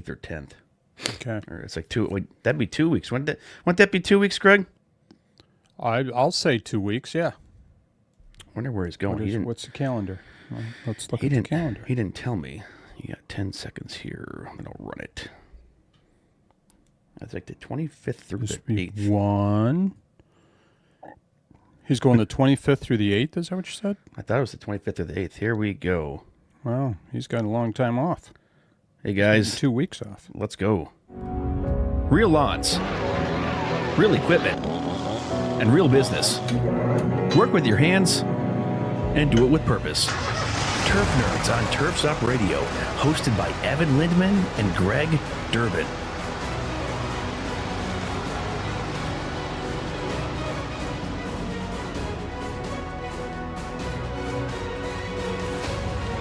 8th or 10th. Okay. Or it's like that'd be 2 weeks. Wouldn't that be 2 weeks, Greg? I'll say 2 weeks. Yeah. Wonder where he's going. What's the calendar? Well, let's look at the calendar. He didn't tell me. You got 10 seconds here. I'm going to run it. That's like the 25th through the 8th. One. He's going the 25th through the 8th, is that what you said? I thought it was the 25th through the 8th. Here we go. Wow, he's got a long time off. Hey, guys. 2 weeks off. Let's go. Real lawns, real equipment, and real business. Work with your hands and do it with purpose. Turf Nerds on Turf's Up Radio, hosted by Evan Lindman and Greg Durbin.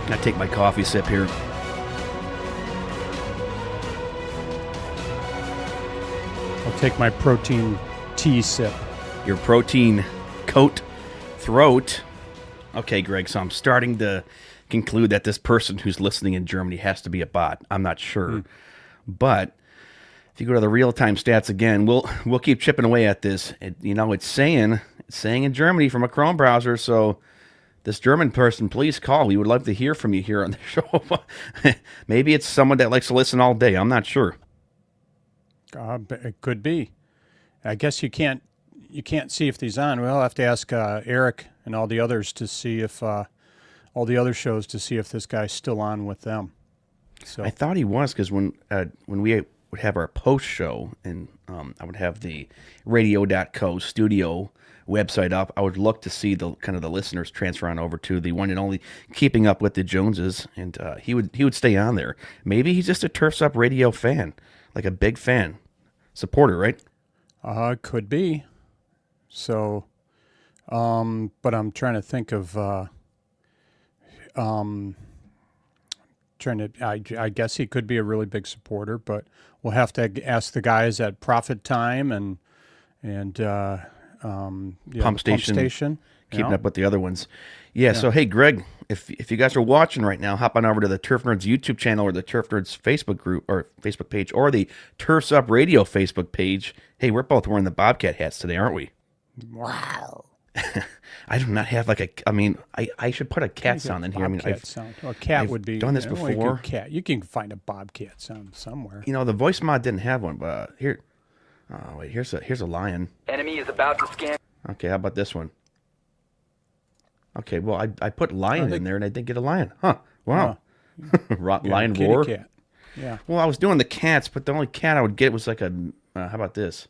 I take my coffee sip here. I'll take my protein tea sip. Your protein coat throat. Okay, Greg, so I'm starting to conclude that this person who's listening in Germany has to be a bot. I'm not sure. But if you go to the real-time stats again, we'll keep chipping away at this. It's saying in Germany from a Chrome browser, so this German person, please call. We would love to hear from you here on the show. Maybe it's someone that likes to listen all day. I'm not sure. It could be. I guess you can't see if he's on. We'll have to ask Eric and all the others to see if all the other shows to see if this guy's still on with them. So I thought he was, because when we would have our post show and I would have the radio.co studio website up, I would look to see the kind of the listeners transfer on over to the one and only Keeping Up with the Joneses, and he would stay on there. Maybe he's just a Turf's Up Radio fan, like a big fan, supporter, right? Could be. So, but I'm trying to think of, I guess he could be a really big supporter, but we'll have to ask the guys at Profit Time and Pump Station. Keeping Yeah. Up with the other ones. Yeah, so hey, Greg, if you guys are watching right now, hop on over to the Turf Nerds YouTube channel or the Turf Nerds Facebook group or Facebook page or the Turf's Up Radio Facebook page. Hey, we're both wearing the Bobcat hats today, aren't we? Wow. I do not have I should put a cat sound in here. Bobcat sound. Well, a cat I've would be done this like before. a cat. You can find a bobcat sound somewhere. The voice mod didn't have one, but here. Oh wait, here's a lion. Enemy is about to scan. Okay, how about this one? Okay, well I put lion in there and I didn't get a lion. Huh? Wow. Lion Kitty roar. cat. Yeah. Well, I was doing the cats, but the only cat I would get was like a. How about this?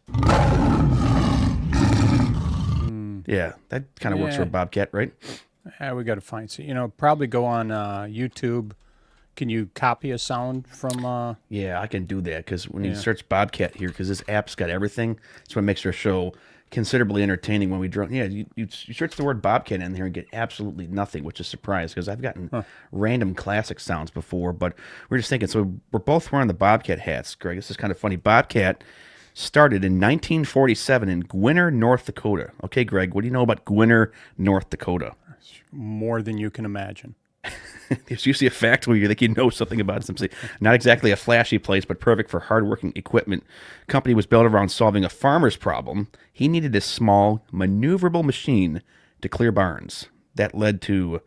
Yeah, that kind of works for a bobcat, right? We got to find some. Probably go on YouTube. Can you copy a sound from? Yeah, I can do that because when you search Bobcat here, because this app's got everything, that's what makes our show considerably entertaining when we draw. Yeah, you search the word Bobcat in here and get absolutely nothing, which is a surprise because I've gotten random classic sounds before. But we're just thinking, so we're both wearing the Bobcat hats, Greg. This is kind of funny. Bobcat started in 1947 in Gwinner, North Dakota. Okay, Greg, what do you know about Gwinner, North Dakota? More than you can imagine. It's usually a fact where you think you know something about it. Not exactly a flashy place, but perfect for hardworking equipment. Company was built around solving a farmer's problem. He needed a small, maneuverable machine to clear barns. That led to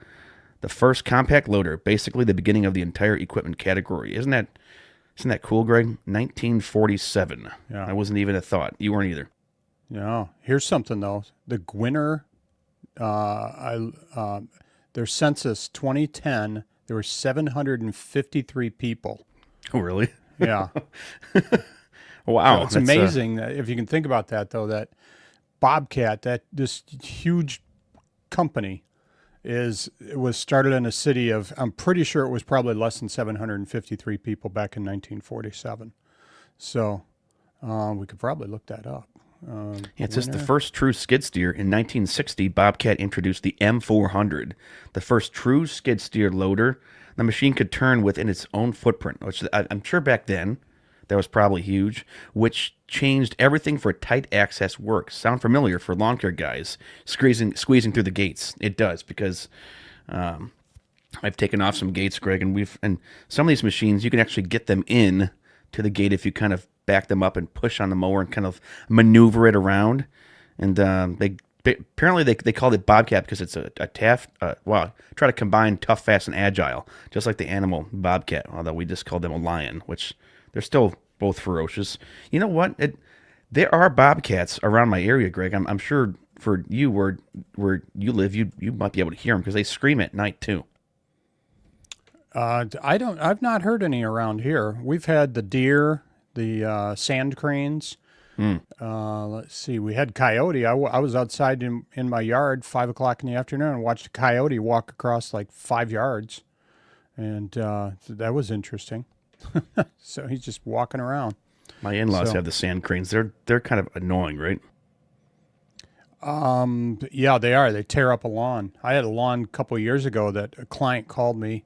the first compact loader, basically the beginning of the entire equipment category. Isn't that cool, Greg? 1947. Yeah. That wasn't even a thought. You weren't either. No. Here's something though. The Gwinner, their census 2010, there were 753 people. Oh, really? Yeah. Wow. It's amazing that if you can think about that though, that Bobcat, this huge company it was started in a city of, I'm pretty sure it was probably less than 753 people back in 1947. So we could probably look that up. It says the first true skid steer in 1960, Bobcat introduced the M400, the first true skid steer loader. The machine could turn within its own footprint, which I'm sure back then that was probably huge, which changed everything for tight access work. Sound familiar for lawn care guys squeezing through the gates? It does, because I've taken off some gates, Greg, and some of these machines you can actually get them in to the gate if you kind of back them up and push on the mower and kind of maneuver it around. And apparently they called it bobcat because it's a try to combine tough, fast, and agile, just like the animal bobcat. Although we just called them a lion, which they're still both ferocious. You know what? There are bobcats around my area, Greg. I'm sure for you where you live, you might be able to hear them because they scream at night too. I've not heard any around here. We've had the deer, the sand cranes. Let's see. We had coyote. I was outside in my yard 5 o'clock in the afternoon and watched a coyote walk across like 5 yards, and that was interesting. So he's just walking around. My in-laws have the sand cranes. They're kind of annoying, right? Yeah, they are. They tear up a lawn. I had a lawn a couple of years ago that a client called me.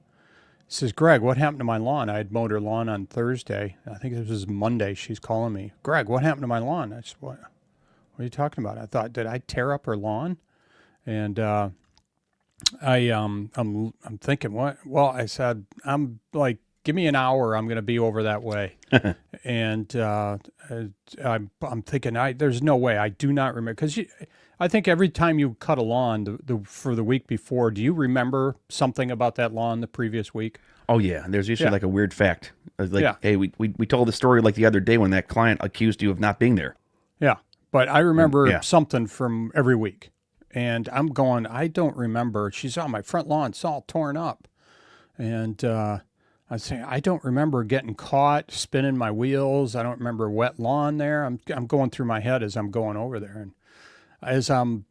Says, Greg, what happened to my lawn? I had mowed her lawn on Thursday. I think it was Monday. She's calling me. Greg, what happened to my lawn? I said, what are you talking about? I thought, did I tear up her lawn? And I'm thinking, what? Well, I said, I'm like, give me an hour. I'm going to be over that way. And I'm thinking, there's no way. I do not remember. Because I think every time you cut a lawn for the week before, do you remember something about that lawn the previous week? Oh, yeah. There's usually like a weird fact. Like, hey, we told the story like the other day when that client accused you of not being there. Yeah. But I remember something from every week. And I'm going, I don't remember. She's on my front lawn. It's all torn up. And I say, I don't remember getting caught, spinning my wheels. I don't remember wet lawn there. I'm going through my head as I'm going over there. And as I'm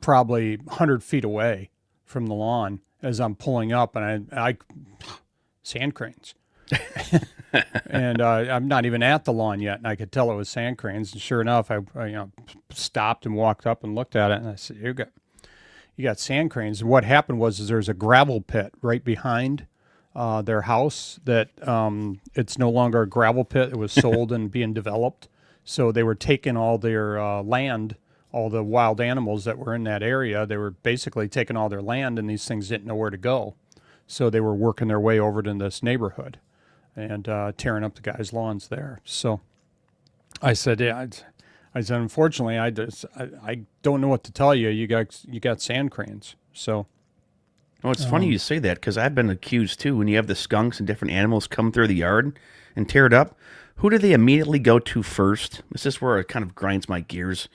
probably 100 feet away from the lawn as I'm pulling up, and I sand cranes. And I'm not even at the lawn yet, and I could tell it was sand cranes. And sure enough, I stopped and walked up and looked at it, and I said, you got sand cranes. And what happened was there's a gravel pit right behind their house that it's no longer a gravel pit. It was sold and being developed. So they were taking all their land, all the wild animals that were in that area. They were basically taking all their land, and these things didn't know where to go. So they were working their way over to this neighborhood and tearing up the guys' lawns there. So I said, unfortunately, I don't know what to tell you. You got sand cranes. So. Oh, it's funny you say that because I've been accused too. When you have the skunks and different animals come through the yard and tear it up, who do they immediately go to first? This is where it kind of grinds my gears.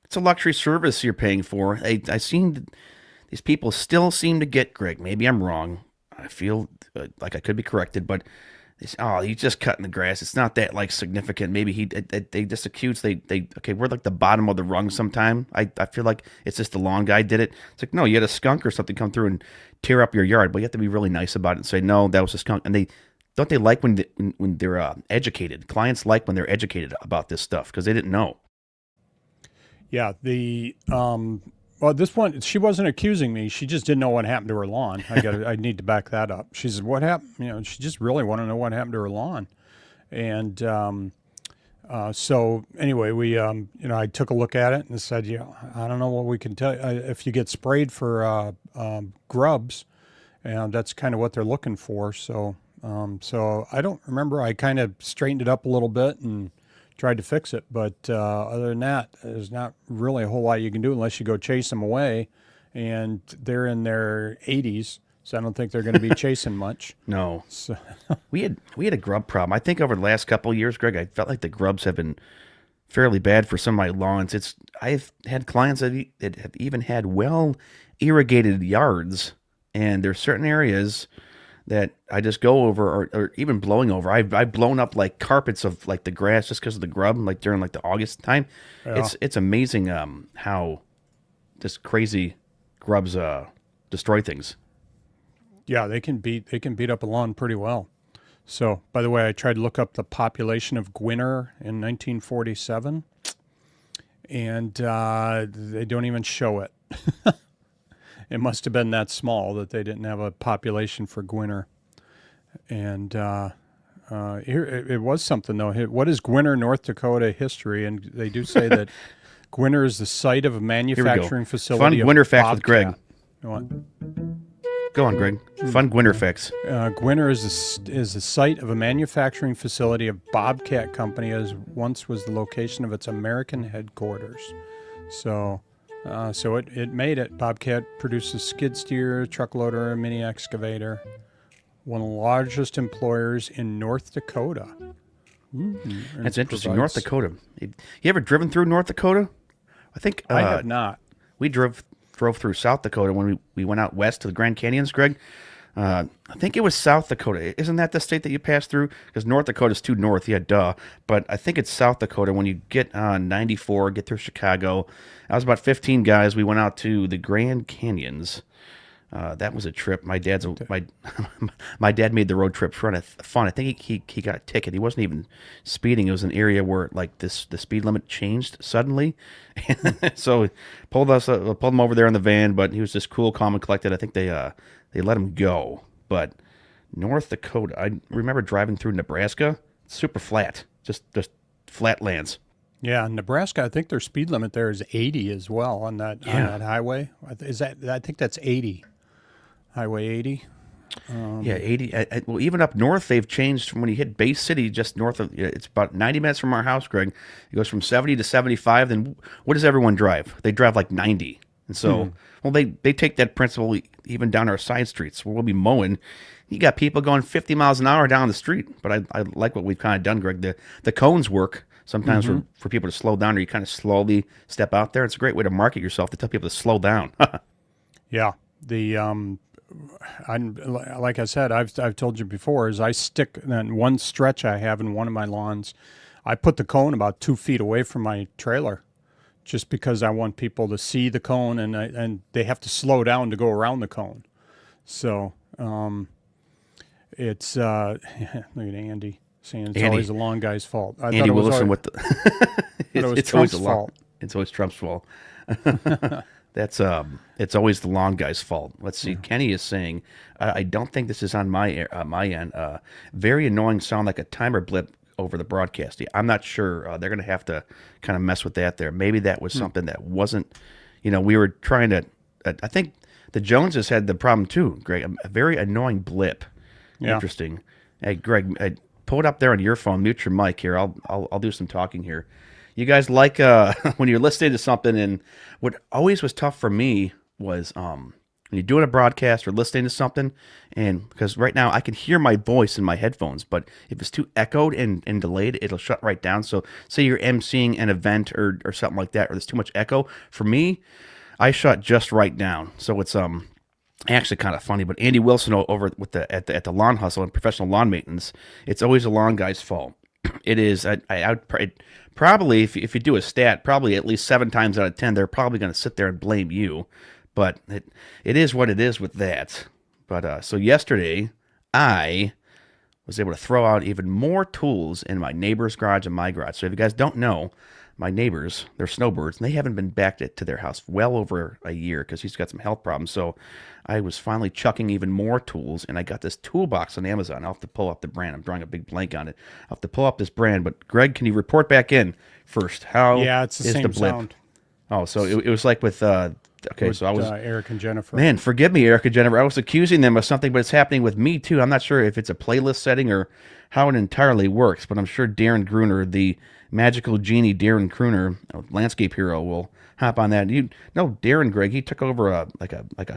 It's a luxury service you're paying for. These people still seem to get, Greg. Maybe I'm wrong. I feel like I could be corrected, but they say, oh, he's just cutting the grass. It's not that like significant. Maybe they just accuse we're like the bottom of the rung sometime. I feel like it's just the lawn guy did it. It's like, no, you had a skunk or something come through and tear up your yard, but you have to be really nice about it and say, no, that was a skunk. And they like when they're educated. Clients like when they're educated about this stuff because they didn't know. Yeah, well, this one, she wasn't accusing me. She just didn't know what happened to her lawn. I need to back that up. She said, what happened? She just really wanted to know what happened to her lawn. And so anyway, we, I took a look at it and said, I don't know what we can tell you. If you get sprayed for grubs, and that's kind of what they're looking for. So I don't remember. I kind of straightened it up a little bit and tried to fix it, but other than that, there's not really a whole lot you can do unless you go chase them away, and they're in their 80s, so I don't think they're going to be chasing much. No. So. we had a grub problem. I think over the last couple of years, Greg, I felt like the grubs have been fairly bad for some of my lawns. I've had clients that have even had well irrigated yards, and there's certain areas that I just go over or even blowing over. I've blown up like carpets of like the grass just because of the grub, like during like the August time. Yeah. It's amazing how just crazy grubs destroy things. Yeah, they can beat up a lawn pretty well. So, by the way, I tried to look up the population of Gwinner in 1947, and they don't even show it. It must have been that small that they didn't have a population for Gwinner. And here it was something, though. What is Gwinner, North Dakota history? And they do say that Gwinner is the site of a manufacturing facility. Fun Gwinner fact with Greg. Go on, Greg. Fun Gwinner facts. Gwinner is the site of a manufacturing facility of Bobcat Company, as once was the location of its American headquarters. So it made it. Bobcat produces skid steer, truck loader, and mini excavator. One of the largest employers in North Dakota. That's interesting. North Dakota. You ever driven through North Dakota? I think I have not. we drove through South Dakota when we went out west to the Grand Canyons, Greg. I think it was South Dakota. Isn't that the state that you passed through? Because North Dakota's too north. Yeah, duh. But I think it's South Dakota when you get on 94, get through Chicago. I was about 15 guys. We went out to the Grand Canyons. That was a trip. My dad made the road trip fun. I think he got a ticket. He wasn't even speeding. It was an area where like the speed limit changed suddenly, so pulled him over there in the van. But he was just cool, calm, and collected. I think they let him go. But North Dakota, I remember driving through Nebraska. Super flat, just flat lands. Yeah, Nebraska. I think their speed limit there is 80 as well on that highway. I think that's 80. Highway 80. Yeah, 80. Well, even up north, they've changed from when you hit Bay City, just north of, it's about 90 minutes from our house, Greg. It goes from 70 to 75. Then what does everyone drive? They drive like 90. And so, well, they take that principle even down our side streets where we'll be mowing. You got people going 50 miles an hour down the street. But I like what we've kind of done, Greg. The cones work sometimes for people to slow down, or you kind of slowly step out there. It's a great way to market yourself, to tell people to slow down. Yeah. Like I said, I've told you before, is I stick in one stretch I have in one of my lawns. I put the cone about 2 feet away from my trailer, just because I want people to see the cone, and they have to slow down to go around the cone. So it's look at Andy saying it's always the long guy's fault. I Andy Willison with the it's Trump's fault. It's always Trump's fault. That's it's always the long guy's fault. Let's see. Kenny is saying, I don't think this is on my end. Very annoying sound, like a timer blip over the broadcast. I'm not sure. They're going to have to kind of mess with that there. Maybe that was something that wasn't. We were trying to. I think the Joneses had the problem too, Greg. A very annoying blip. Yeah. Interesting. Hey, Greg, pull it up there on your phone. Mute your mic here. I'll do some talking here. You guys like when you're listening to something, and what always was tough for me was when you're doing a broadcast or listening to something, and because right now I can hear my voice in my headphones, but if it's too echoed and delayed, it'll shut right down. So say you're emceeing an event or something like that, or there's too much echo. For me, I shut just right down. So it's actually kind of funny, but Andy Wilson over with at the Lawn Hustle and Professional Lawn Maintenance, it's always the lawn guy's fault. It is. Probably, if you do a stat, probably at least 7 times out of 10, they're probably going to sit there and blame you. But it is what it is with that. But so yesterday, I was able to throw out even more tools in my neighbor's garage and my garage. So if you guys don't know, my neighbors, they're snowbirds, and they haven't been back to their house well over a year because he's got some health problems. So I was finally chucking even more tools, and I got this toolbox on Amazon. I'll have to pull up the brand. I'm drawing a big blank on it. I'll have to pull up this brand. But Greg, can you report back in first? How it's the is same the blip? sound. Oh, so it was like with so I was Eric and Jennifer. Man, forgive me, Eric and Jennifer. I was accusing them of something, but it's happening with me too. I'm not sure if it's a playlist setting or how it entirely works, but I'm sure Darren Gruner, the magical genie Darren Gruner, landscape hero, will hop on that. Darren, Greg, he took over a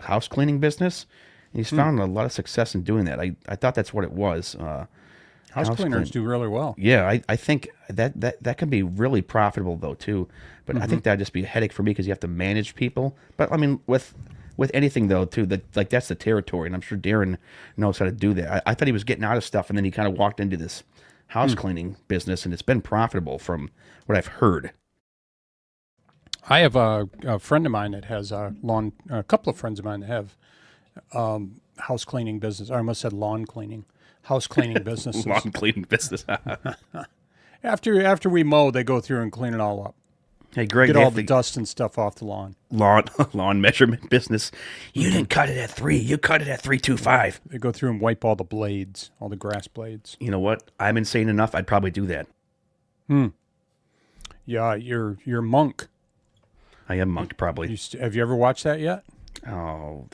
house cleaning business. And he's found a lot of success in doing that. I thought that's what it was. House cleaners do really well. Yeah, I think that can be really profitable though too. But I think that'd just be a headache for me because you have to manage people. But I mean, with anything though too, that's the territory, and I'm sure Darren knows how to do that. I thought he was getting out of stuff, and then he kind of walked into this house cleaning business, and it's been profitable from what I've heard. I have a friend of mine that has a couple of friends of mine that have house cleaning business. I almost said lawn cleaning. House cleaning businesses. Lawn cleaning business. After we mow, they go through and clean it all up. Hey, Greg, get all the dust and stuff off the lawn. Lawn measurement business. You didn't cut it at 3. You cut it at 3.25. They go through and wipe all the blades, all the grass blades. You know what? I'm insane enough. I'd probably do that. Yeah, you're Monk. I am Monk, probably. Have you ever watched that yet? Oh,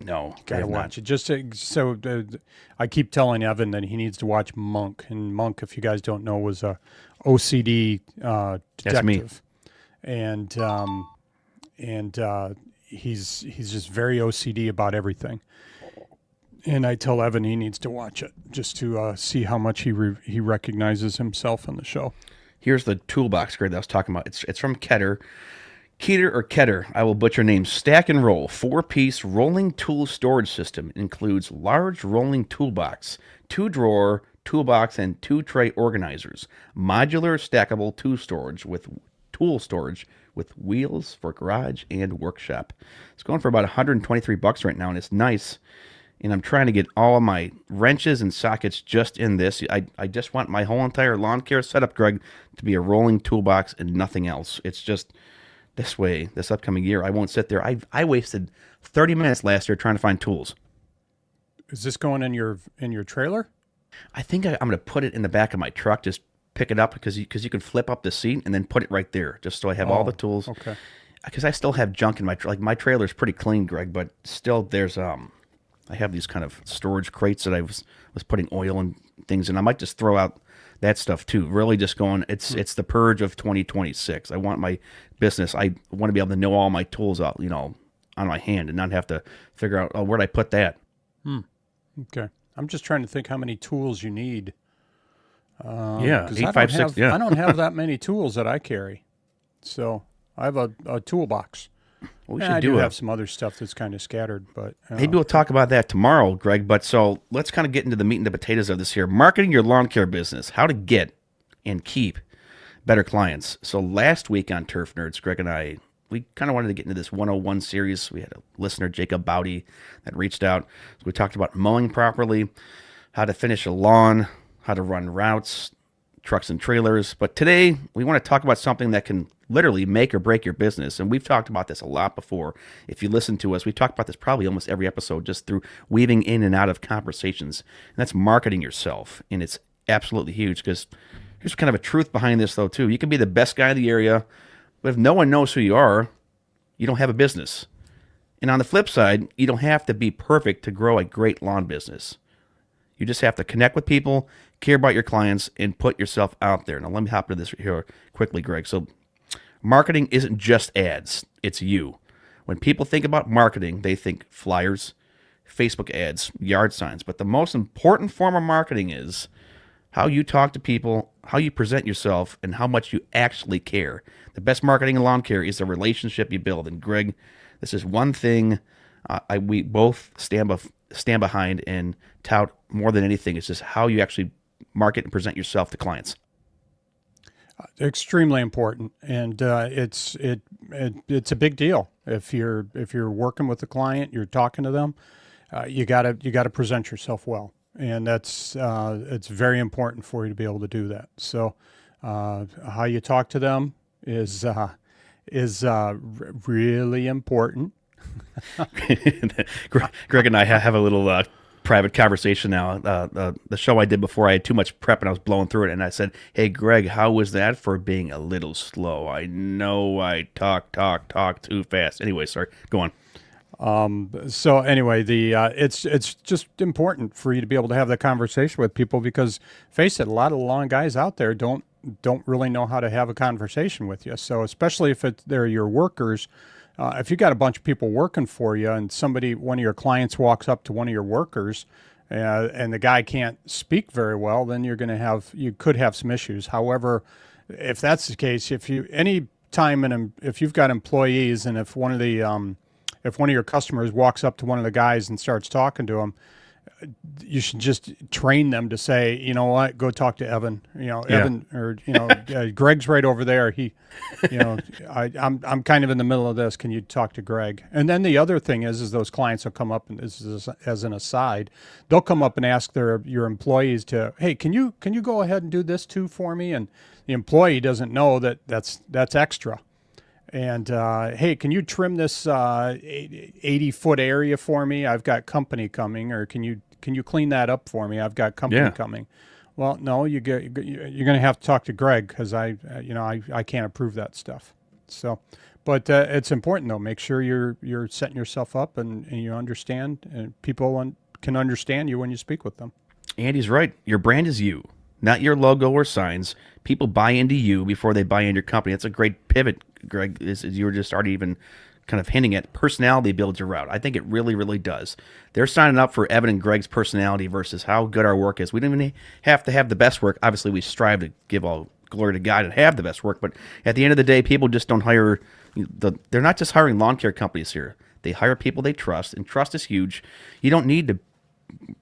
No, I Got to have watch not. it. I keep telling Evan that he needs to watch Monk. And Monk, if you guys don't know, was a OCD That's me. detective, and he's just very OCD about everything. And I tell Evan he needs to watch it just to see how much he recognizes himself in the show. Here's the toolbox grid that I was talking about. It's from Keter. Keter or Keter, I will butcher names. Stack and Roll, 4-piece rolling tool storage system. It includes large rolling toolbox, 2-drawer toolbox, and 2-tray organizers. Modular stackable tool storage with wheels for garage and workshop. It's going for about $123 right now, and it's nice. And I'm trying to get all of my wrenches and sockets just in this. I just want my whole entire lawn care setup, Greg, to be a rolling toolbox and nothing else. It's just this way, this upcoming year, I won't sit there. I wasted 30 minutes last year trying to find tools. Is this going in your trailer? I think I'm going to put it in the back of my truck, just pick it up because you can flip up the seat and then put it right there, just so I have all the tools. Okay. Because I still have junk in my trailer's pretty clean, Greg, but still there's I have these kind of storage crates that I was putting oil and things in. I might just throw out that stuff too. Really just going, it's the purge of 2026. I want my business, I want to be able to know all my tools out, on my hand and not have to figure out, oh, where'd I put that? Okay. I'm just trying to think how many tools you need. Yeah, 'Cause 8, 5, 6. Yeah, I don't have that many tools that I carry. So I have a toolbox. we And should I do do a, have some other stuff that's kind of scattered, but maybe we'll talk about that tomorrow, Greg. But so let's kind of get into the meat and the potatoes of this here. Marketing your lawn care business, how to get and keep better clients. So last week on Turf Nerds, Greg and I, we kind of wanted to get into this 101 series. We had a listener, Jacob Bowdy, that reached out. So we talked about mowing properly, how to finish a lawn, how to run routes, trucks and trailers. But today we want to talk about something that can literally make or break your business. And we've talked about this a lot before. If you listen to us, we talked about this probably almost every episode, just through weaving in and out of conversations. And that's marketing yourself. And it's absolutely huge, because here's kind of a truth behind this though too. You can be the best guy in the area, but if no one knows who you are, you don't have a business. And on the flip side, you don't have to be perfect to grow a great lawn business. You just have to connect with people, care about your clients, and put yourself out there. Now, let me hop into this here quickly, Greg. So, marketing isn't just ads, it's you. When people think about marketing, they think flyers, Facebook ads, yard signs. But the most important form of marketing is how you talk to people, how you present yourself, and how much you actually care. The best marketing in lawn care is the relationship you build. And, Greg, this is one thing we both stand behind and tout more than anything. It's just how you actually market and present yourself to clients. extremely important, and it's a big deal. If you're working with a client, you're talking to them, you gotta present yourself well, and that's it's very important for you to be able to do that. So how you talk to them is really important. Greg and I have a little private conversation now. The show I did before, I had too much prep and I was blowing through it. And I said, "Hey, Greg, how was that for being a little slow? I know I talk too fast." Anyway, sorry. Go on. So anyway, it's just important for you to be able to have that conversation with people, because face it, a lot of the lawn guys out there don't really know how to have a conversation with you. So especially if they're your workers. If you got a bunch of people working for you and one of your clients walks up to one of your workers and the guy can't speak very well, then you could have some issues. However, if that's the case, if you've got employees, and if one of your customers walks up to one of the guys and starts talking to him, you should just train them to say, you know what, go talk to Evan. Evan, or Greg's right over there. I'm kind of in the middle of this. Can you talk to Greg? And then the other thing is those clients will come up, and this is as an aside, they'll come up and ask your employees to, hey, can you go ahead and do this too for me? And the employee doesn't know that's extra. And hey, can you trim this 80-foot area for me? I've got company coming. Or can you clean that up for me? I've got company coming. Well, no, you're going to have to talk to Greg, because I can't approve that stuff. So, But it's important though. Make sure you're setting yourself up and you understand, and people can understand you when you speak with them. Andy's right. Your brand is you, not your logo or signs. People buy into you before they buy into your company. That's a great pivot, Greg. Is you were just already even kind of hinting at personality builds your route. I think it really, really does. They're signing up for Evan and Greg's personality versus how good our work is. We don't even have to have the best work. Obviously, we strive to give all glory to God and have the best work. But at the end of the day, people just don't hire. They're not just hiring lawn care companies here. They hire people they trust, and trust is huge. You don't need to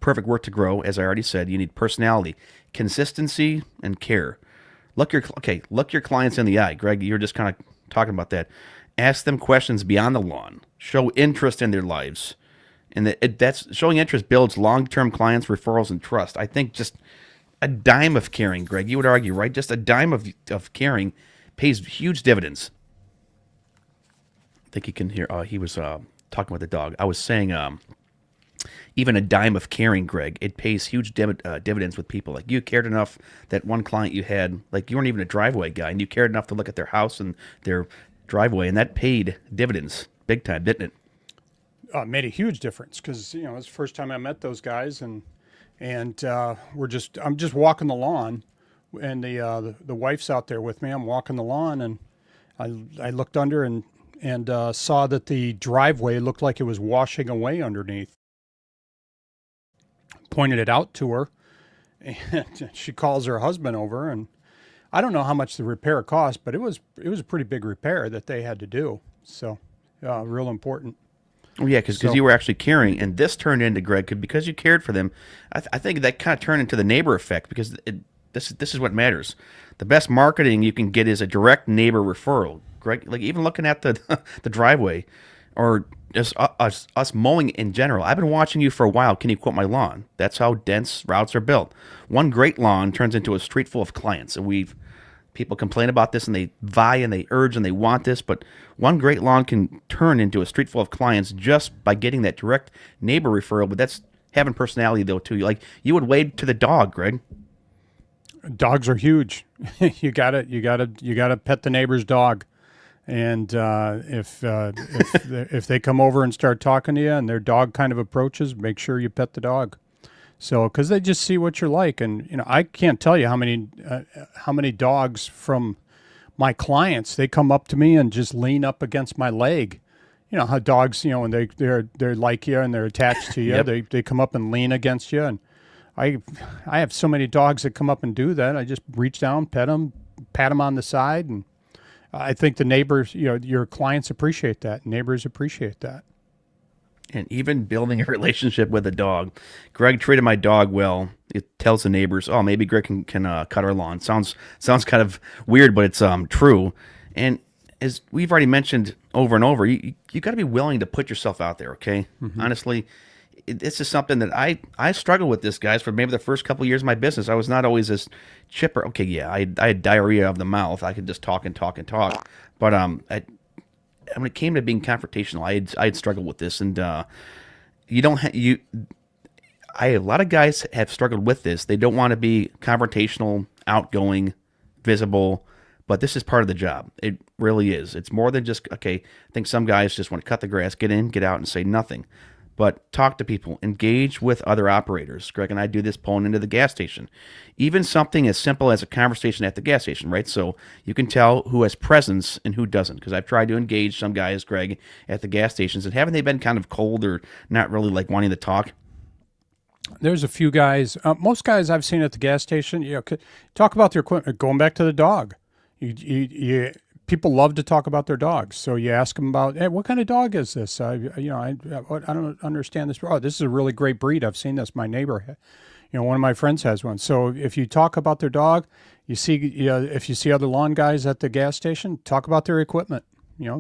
perfect work to grow. As I already said, you need personality, consistency, and care. Look your clients in the eye. Greg, you're just kind of talking about that. Ask them questions beyond the lawn. Show interest in their lives. And that's showing interest builds long-term clients, referrals, and trust. I think just a dime of caring, Greg, you would argue, right? Just a dime of caring pays huge dividends. I think you can hear, he was talking about the dog. I was saying even a dime of caring, Greg, it pays huge dividends with people. Like you cared enough that one client you had, like you weren't even a driveway guy, and you cared enough to look at their house and their driveway, and that paid dividends big time, didn't it? It made a huge difference because it was the first time I met those guys, and I'm just walking the lawn, and the wife's out there with me. I'm walking the lawn, and I looked under and saw that the driveway looked like it was washing away underneath. Pointed it out to her, and she calls her husband over, and I don't know how much the repair cost, but it was a pretty big repair that they had to do. So, real important. Oh yeah, because you were actually caring, and this turned into, Greg, because you cared for them. I think that kind of turned into the neighbor effect, because this is what matters. The best marketing you can get is a direct neighbor referral, Greg. Like even looking at the the driveway, or just us mowing in general. I've been watching you for a while. Can you quote my lawn? That's how dense routes are built. One great lawn turns into a street full of clients, and people complain about this, and they vie and they urge and they want this, but one great lawn can turn into a street full of clients just by getting that direct neighbor referral. But that's having personality though too. Like you would wave to the dog, Greg. Dogs are huge. you gotta pet the neighbor's dog. And if they come over and start talking to you and their dog kind of approaches, make sure you pet the dog. So, because they just see what you're like, and I can't tell you how many dogs from my clients, they come up to me and just lean up against my leg. You know how dogs, when they're like you and they're attached to you, yep. they come up and lean against you, and I have so many dogs that come up and do that. I just reach down, pet them on the side, and I think the neighbors, your clients appreciate that. Neighbors appreciate that. And even building a relationship with a dog. Greg treated my dog well. It tells the neighbors, oh, maybe Greg can cut our lawn. Sounds kind of weird, but it's true. And as we've already mentioned over and over, you got to be willing to put yourself out there, okay? Mm-hmm. Honestly, this is something that I struggled with this, guys, for maybe the first couple of years of my business. I was not always as chipper. Okay, yeah, I had diarrhea of the mouth. I could just talk and talk and talk. But when it came to being confrontational, I had struggled with this, and a lot of guys have struggled with this. They don't want to be confrontational, outgoing, visible, but this is part of the job. It really is. It's more than just, okay, I think some guys just want to cut the grass, get in, get out, and say nothing. But talk to people, engage with other operators. Greg and I do this pulling into the gas station. Even something as simple as a conversation at the gas station, right? So you can tell who has presence and who doesn't. Because I've tried to engage some guys, Greg, at the gas stations, and haven't they been kind of cold or not really like wanting to talk? There's a few guys, most guys I've seen at the gas station, talk about their equipment. Going back to the dog, people love to talk about their dogs. So you ask them about, hey, what kind of dog is this? I don't understand this. Oh, this is a really great breed. I've seen this. My neighbor, one of my friends has one. So if you talk about their dog, if you see other lawn guys at the gas station, talk about their equipment.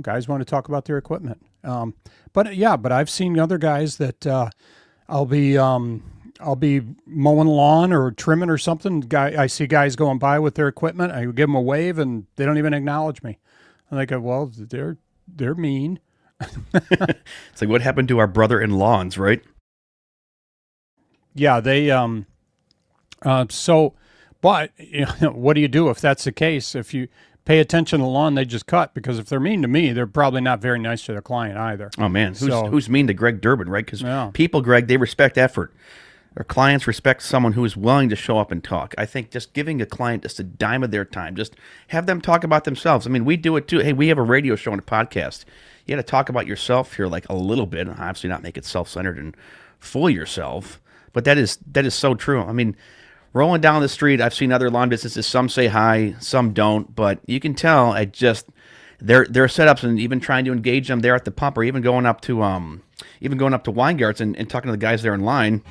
Guys want to talk about their equipment. But I've seen other guys that I'll be mowing lawn or trimming or something. I see guys going by with their equipment. I give them a wave and they don't even acknowledge me. I'm like, well, they're mean. It's like what happened to our brother in lawns, right? Yeah, they but what do you do if that's the case? pay attention to the lawn they just cut, because if they're mean to me, they're probably not very nice to their client either. Oh man, who's mean to Greg Durbin, right? Because Yeah. people, Greg, they respect effort. Our clients respect someone who is willing to show up and talk. I think just giving a client just a dime of their time, just have them talk about themselves. I mean, we do it too. Hey, we have a radio show and a podcast. You got to talk about yourself here like a little bit. Obviously, not make it self-centered and fool yourself, but that is so true. I mean, rolling down the street, I've seen other lawn businesses. Some say hi, some don't, but you can tell their setups, and even trying to engage them there at the pump, or even going up to Weingarts and talking to the guys there in line.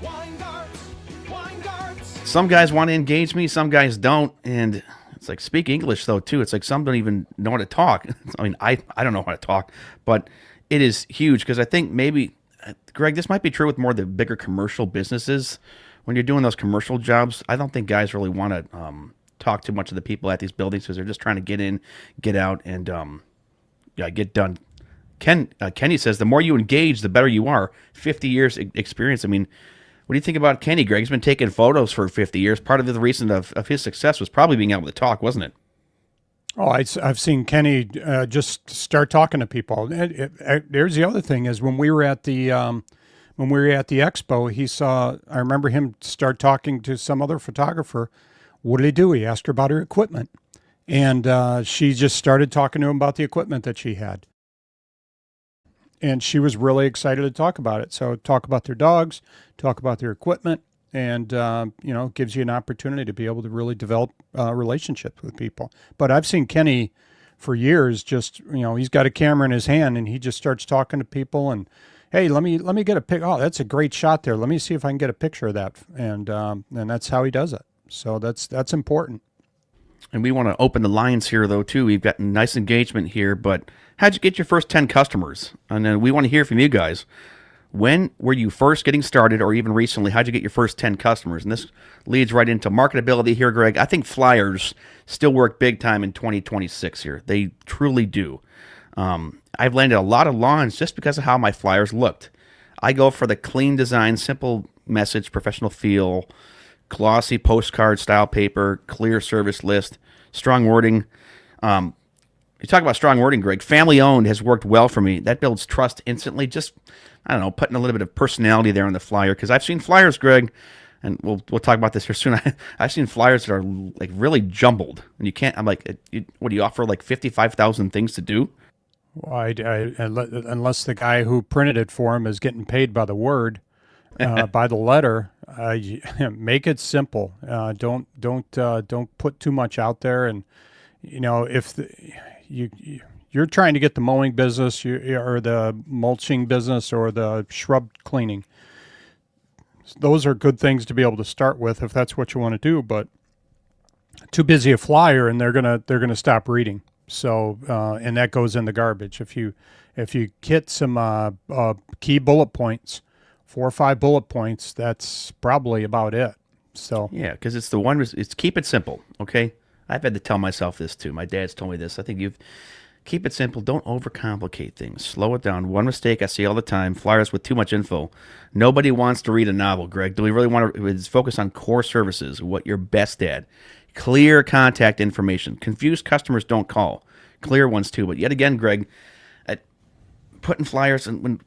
Some guys want to engage me, some guys don't, and it's like, speak English though too. It's like some don't even know how to talk. I mean, I don't know how to talk, but it is huge, because I think maybe, Greg, this might be true with more of the bigger commercial businesses. When you're doing those commercial jobs, I don't think guys really want to talk too much to the people at these buildings, because they're just trying to get in, get out, and get done. Kenny says the more you engage, the better you are. 50 years experience. I mean, what do you think about Kenny, Greg? He's been taking photos for 50 years. Part of the reason of his success was probably being able to talk, wasn't it? Oh, I've seen Kenny just start talking to people. There's the other thing is when we were at the expo, I remember him start talking to some other photographer. What did he do? He asked her about her equipment, and she just started talking to him about the equipment that she had. And she was really excited to talk about it. So talk about their dogs, talk about their equipment, and gives you an opportunity to be able to really develop relationships with people. But I've seen Kenny for years. Just he's got a camera in his hand, and he just starts talking to people. And hey, let me get a pic. Oh, that's a great shot there. Let me see if I can get a picture of that. And that's how he does it. So that's important. And we want to open the lines here, though, too. We've got nice engagement here, but how'd you get your first 10 customers? And then we want to hear from you guys. When were you first getting started, or even recently, how'd you get your first 10 customers? And this leads right into marketability here, Greg. I think flyers still work big time in 2026 here. They truly do. I've landed a lot of lawns just because of how my flyers looked. I go for the clean design, simple message, professional feel, glossy postcard style paper, clear service list, strong wording. You talk about strong wording, Greg. Family owned has worked well for me. That builds trust instantly. Just, I don't know, putting a little bit of personality there on the flyer. Because I've seen flyers, Greg, and we'll talk about this here soon. I've seen flyers that are like really jumbled, and you can't. I'm like, what do you offer? Like 55,000 things to do? Well, unless the guy who printed it for him is getting paid by the word, by the letter, make it simple. Don't put too much out there. And if you're trying to get the mowing business, or the mulching business, or the shrub cleaning, those are good things to be able to start with if that's what you want to do. But too busy a flyer, and they're gonna stop reading. So and that goes in the garbage. If you get some key bullet points, 4 or 5 bullet points, that's probably about it. So yeah, because it's keep it simple. Okay, I've had to tell myself this too. My dad's told me this. I think keep it simple. Don't overcomplicate things. Slow it down. One mistake I see all the time: flyers with too much info. Nobody wants to read a novel, Greg. Do we really want to focus on core services, what you're best at? Clear contact information. Confused customers don't call. Clear ones too. But yet again, Greg, putting flyers, and when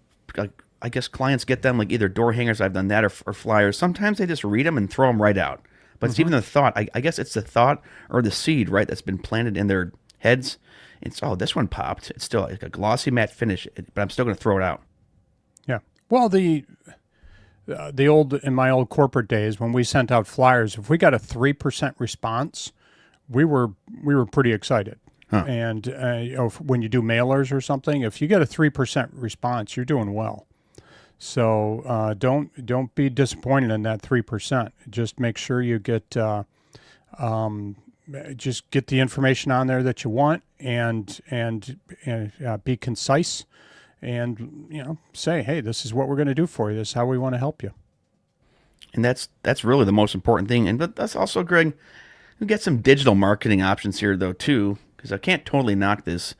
I guess clients get them, like either door hangers, I've done that, or flyers. Sometimes they just read them and throw them right out. But it's even the thought. I guess it's the thought or the seed, right, that's been planted in their heads. It's, oh, this one popped. It's still like a glossy matte finish, but I'm still going to throw it out. Yeah. Well, in my old corporate days, when we sent out flyers, if we got a 3% response, we were pretty excited. Huh. And when you do mailers or something, if you get a 3% response, you're doing well. So don't be disappointed in that 3%. Just make sure you get just get the information on there that you want, and be concise, and say, hey, this is what we're going to do for you. This is how we want to help you. And that's really the most important thing. But that's also, Greg, we get some digital marketing options here though too, because I can't totally knock this.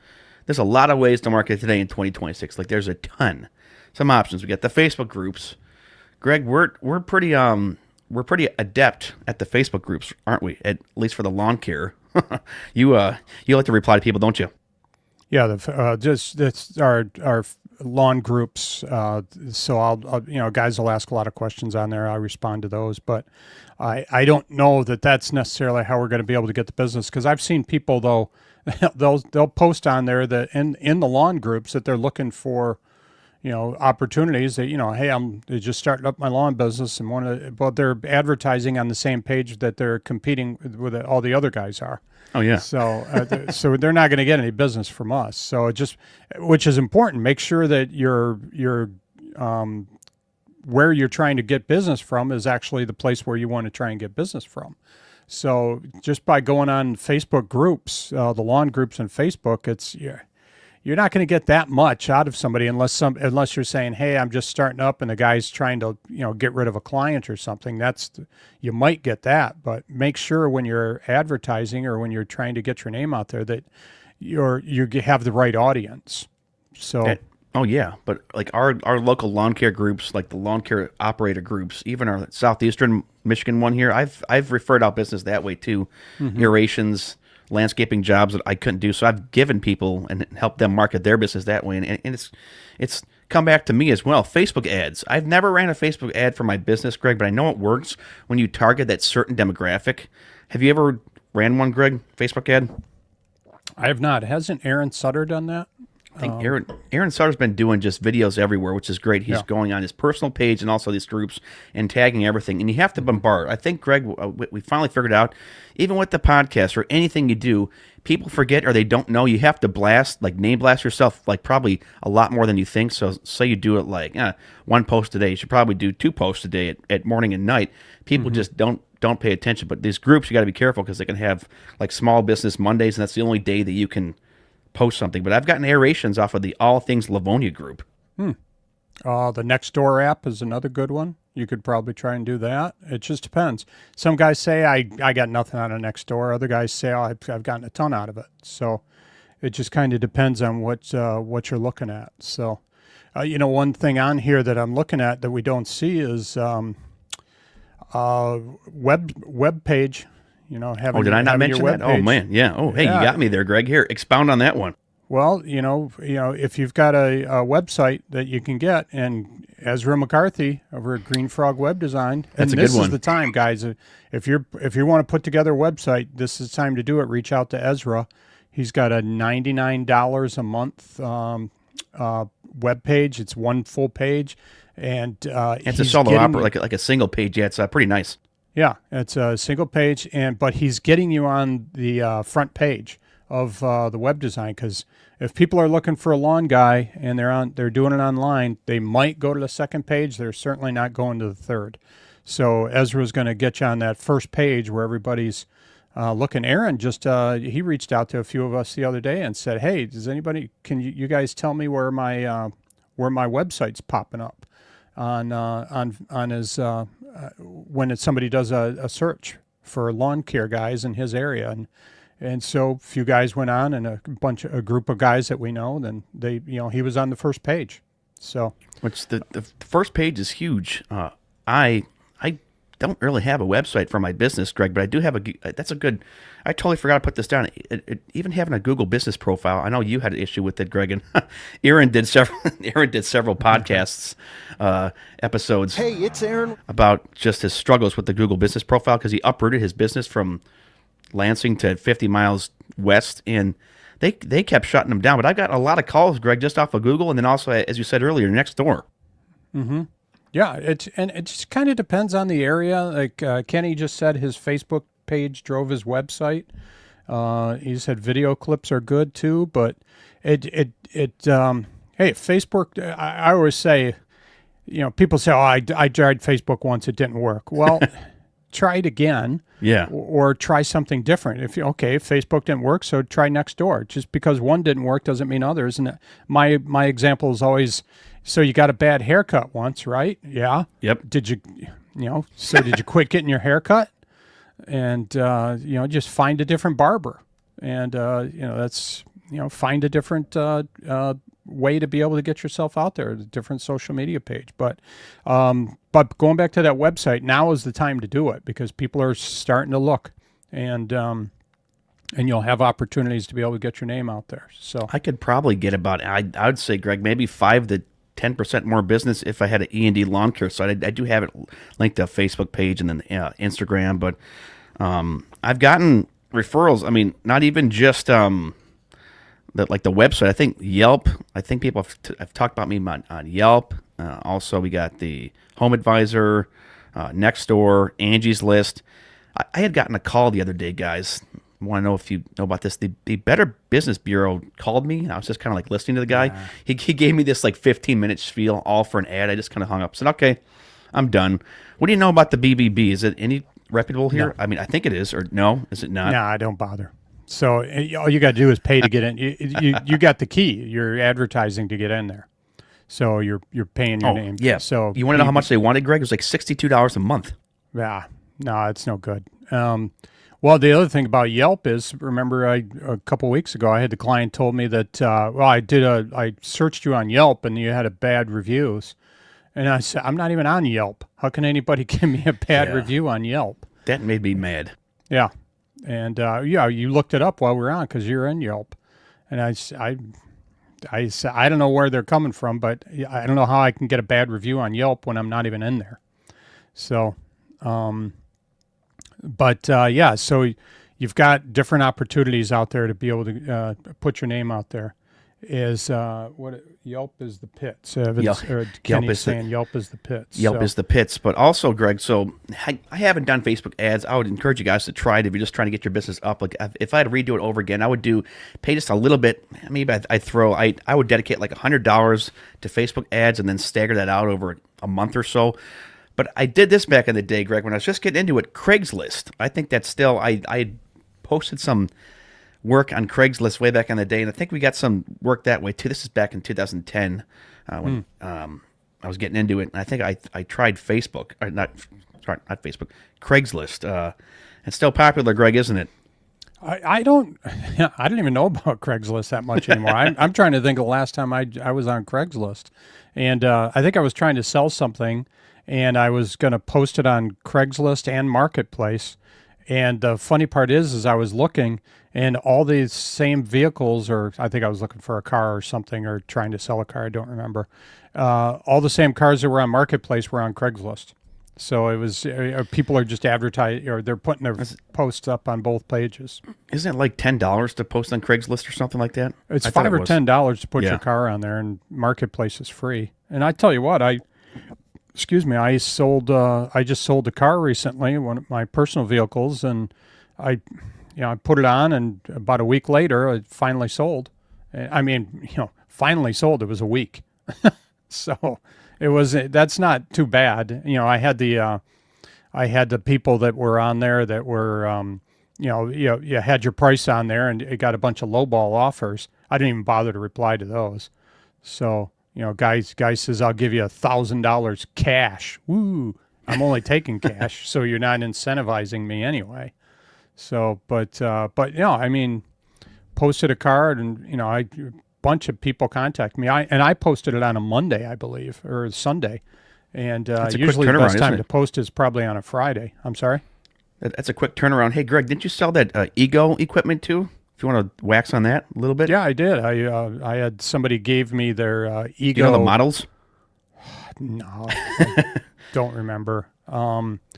There's a lot of ways to market today in 2026. Like there's a ton. Some options. We got the Facebook groups. Greg, we're pretty adept at the Facebook groups, aren't we? At least for the lawn care. You like to reply to people, don't you? Yeah, just that's our lawn groups. So I'll guys will ask a lot of questions on there. I respond to those, but I don't know that that's necessarily how we're going to be able to get the business, because I've seen people though they'll post on there that in the lawn groups that they're looking for opportunities that, hey, they just started up my lawn business and but they're advertising on the same page that they're competing with all the other guys are. Oh yeah. So, so they're not going to get any business from us. So which is important. Make sure that where you're trying to get business from is actually the place where you want to try and get business from. So just by going on Facebook groups, the lawn groups on Facebook, you're not going to get that much out of somebody unless you're saying, hey, I'm just starting up and the guy's trying to, get rid of a client or something. You might get that, but make sure when you're advertising or when you're trying to get your name out there that you have the right audience. So. Oh yeah, but like our local lawn care groups, like the lawn care operator groups, even our southeastern Michigan one here, I've referred out business that way too, aerations, landscaping jobs that I couldn't do. So I've given people and helped them market their business that way. And it's come back to me as well. Facebook ads. I've never ran a Facebook ad for my business, Greg, but I know it works when you target that certain demographic. Have you ever ran one, Greg, Facebook ad? I have not. Hasn't Aaron Sutter done that? I think Aaron Sutter's been doing just videos everywhere, which is great. He's going on his personal page and also these groups and tagging everything. And you have to bombard. I think, Greg, we finally figured out, even with the podcast or anything you do, people forget or they don't know. You have to name blast yourself, like probably a lot more than you think. So say you do it like one post a day. You should probably do 2 posts a day at morning and night. People just don't pay attention. But these groups, you got to be careful because they can have like Small Business Mondays, and that's the only day that you can post something. But I've gotten aerations off of the All Things Livonia group. The Nextdoor app is another good one. You could probably try and do that. It just depends. Some guys say I got nothing out of Nextdoor. Other guys say I've gotten a ton out of it. So it just kind of depends on what you're looking at. So one thing on here that I'm looking at that we don't see is web page. Did I not mention that? Oh man, yeah. Oh, hey, you got me there, Greg. Here, expound on that one. Well, if you've got a website that you can get, and Ezra McCarthy over at Green Frog Web Design, that's and a good one. This is the time, guys. If you want to put together a website, this is the time to do it. Reach out to Ezra. He's got a $99 a month web page. It's one full page, and it's a solo opera, like a single page. Yeah, it's pretty nice. Yeah, it's a single page, but he's getting you on the front page of the web design, because if people are looking for a lawn guy and they're doing it online, they might go to the second page. They're certainly not going to the third. So Ezra's going to get you on that first page where everybody's looking. Aaron he reached out to a few of us the other day and said, "Hey, can you guys tell me where my website's popping up on his when somebody does a search for lawn care guys in his area?" And so a few guys went on, and a group of guys that we know, then he was on the first page. So which the first page is huge. I don't really have a website for my business, Greg, but I do have that's a good. I totally forgot to put this down. Even having a Google business profile, I know you had an issue with it, Greg, and Aaron did several podcasts episodes. Hey, it's Aaron. About just his struggles with the Google business profile, because he uprooted his business from Lansing to 50 miles west, and they kept shutting him down. But I got a lot of calls, Greg, just off of Google, and then also, as you said earlier, Nextdoor. Mm-hmm. Yeah, it just kind of depends on the area. Like Kenny just said, his Facebook page drove his website. He said video clips are good too, but hey, Facebook. I always say, people say, "Oh, I tried Facebook once, it didn't work." Well, try it again. Yeah. Or try something different. If Facebook didn't work, so try Nextdoor. Just because one didn't work doesn't mean others. And my example is always, so you got a bad haircut once, right? Yeah. Yep. Did you quit getting your haircut? And just find a different barber, and that's find a different way to be able to get yourself out there, a different social media page. But going back to that website, now is the time to do it, because people are starting to look. And and you'll have opportunities to be able to get your name out there. So I could probably get about, I would say, Greg, maybe 5 to 10% more business if I had an E&D lawn care site. I do have it linked to a Facebook page and then Instagram, but I've gotten referrals. I mean, not even just the website. I think Yelp. I think people have talked about me on Yelp. Also, we got the Home Advisor, Nextdoor, Angie's List. I had gotten a call the other day, guys. Want to know if you know about this? The Better Business Bureau called me, and I was just kind of like listening to the guy. Yeah. He gave me this like 15-minute spiel, all for an ad. I just kind of hung up. Said, "Okay, I'm done." What do you know about the BBB? Is it any reputable here? No. I mean, I think it is, or no? Is it not? No, I don't bother. So all you got to do is pay to get in. You got the key. You're advertising to get in there, so you're paying your name. Yeah. So you want to know how much they wanted, Greg? It was like $62 a month. Yeah. No, it's no good. Well, the other thing about Yelp is, remember, a couple of weeks ago, I had the client told me that, I searched you on Yelp and you had a bad reviews. And I said, I'm not even on Yelp. How can anybody give me a bad review on Yelp? That made me mad. Yeah. And, you looked it up while we were on because you're in Yelp. And I said, I don't know where they're coming from, but I don't know how I can get a bad review on Yelp when I'm not even in there. So, so you've got different opportunities out there to be able to put your name out there. Yelp is the pits. Kenny's saying Yelp is the pits. Yelp is the pits. But also, Greg, so I haven't done Facebook ads. I would encourage you guys to try it if you're just trying to get your business up. Like if I had to redo it over again, I would pay just a little bit. Maybe I would dedicate like $100 to Facebook ads and then stagger that out over a month or so. But I did this back in the day, Greg, when I was just getting into it. Craigslist. I think that's still, I had posted some work on Craigslist way back in the day, and I think we got some work that way too. This is back in 2010 when I was getting into it. And I think I tried Facebook, or not Facebook, Craigslist. It's still popular, Greg, isn't it? I don't even know about Craigslist that much anymore. I'm trying to think of the last time I was on Craigslist, and I think I was trying to sell something. And I was going to post it on Craigslist and Marketplace. And the funny part is I was looking, and all these same vehicles, or I think I was looking for a car or something, or trying to sell a car, I don't remember. All the same cars that were on Marketplace were on Craigslist. So it was people are just advertising, or they're putting their posts up on both pages. Isn't it like $10 to post on Craigslist or something like that? It's $5 or $10 to put your car on there, and Marketplace is free. And I tell you what, I just sold a car recently, one of my personal vehicles, and I put it on, and about a week later, it finally sold. Finally sold. It was a week, so that's not too bad. I had the people that were on there that were, you had your price on there, and it got a bunch of lowball offers. I didn't even bother to reply to those, so. Guy says, I'll give you $1,000 cash. Woo! I'm only taking cash, so you're not incentivizing me anyway. So, but posted a card, and a bunch of people contact me. I posted it on a Monday, I believe, or Sunday, and usually the best time to post is probably on a Friday. I'm sorry. That's a quick turnaround. Hey, Greg, didn't you sell that Ego equipment too? If you want to wax on that a little bit. Yeah, I did. I had somebody gave me their Ego. Do you know the models? No, I don't remember.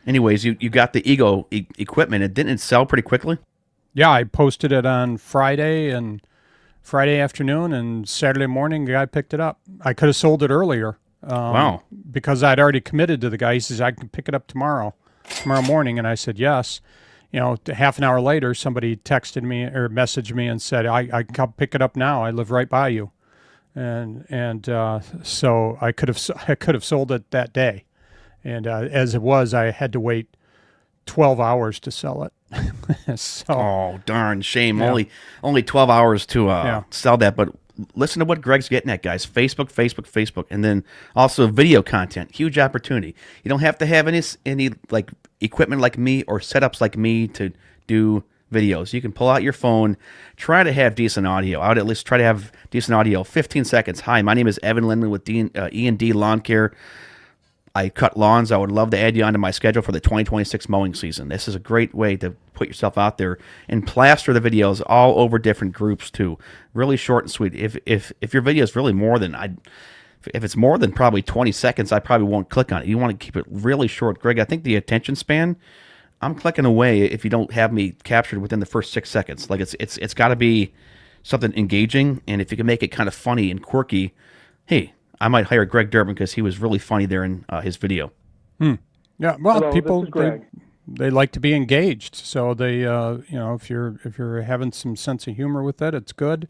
Anyways, you got the Ego equipment. Didn't it sell pretty quickly? Yeah, I posted it on Friday afternoon, and Saturday morning, the guy picked it up. I could have sold it earlier. Wow. Because I'd already committed to the guy. He says, I can pick it up tomorrow morning, and I said yes. Half an hour later, somebody texted me or messaged me and said, I can come pick it up now. I live right by you. And so I could have sold it that day. And as it was, I had to wait 12 hours to sell it. So, oh, darn shame. Yeah. Only 12 hours to sell that. But listen to what Greg's getting at, guys. Facebook. And then also video content. Huge opportunity. You don't have to have any like equipment like me or setups like me to do videos. You can pull out your phone, try to have decent audio. I would at least try to have decent audio. 15 seconds. Hi, my name is Evan Lindman with E&D Lawn Care. I cut lawns. I would love to add you onto my schedule for the 2026 mowing season. This is a great way to put yourself out there and plaster the videos all over different groups too. Really short and sweet. If your video is really more than if it's more than probably 20 seconds, I probably won't click on it. You want to keep it really short, Greg. I think the attention span, I'm clicking away if you don't have me captured within the first 6 seconds. Like it's got to be something engaging, and if you can make it kind of funny and quirky, hey, I might hire Greg Durbin because he was really funny there in his video. Yeah, well, Hello, people this is Greg. they like to be engaged, so they if you're having some sense of humor with it, it's good.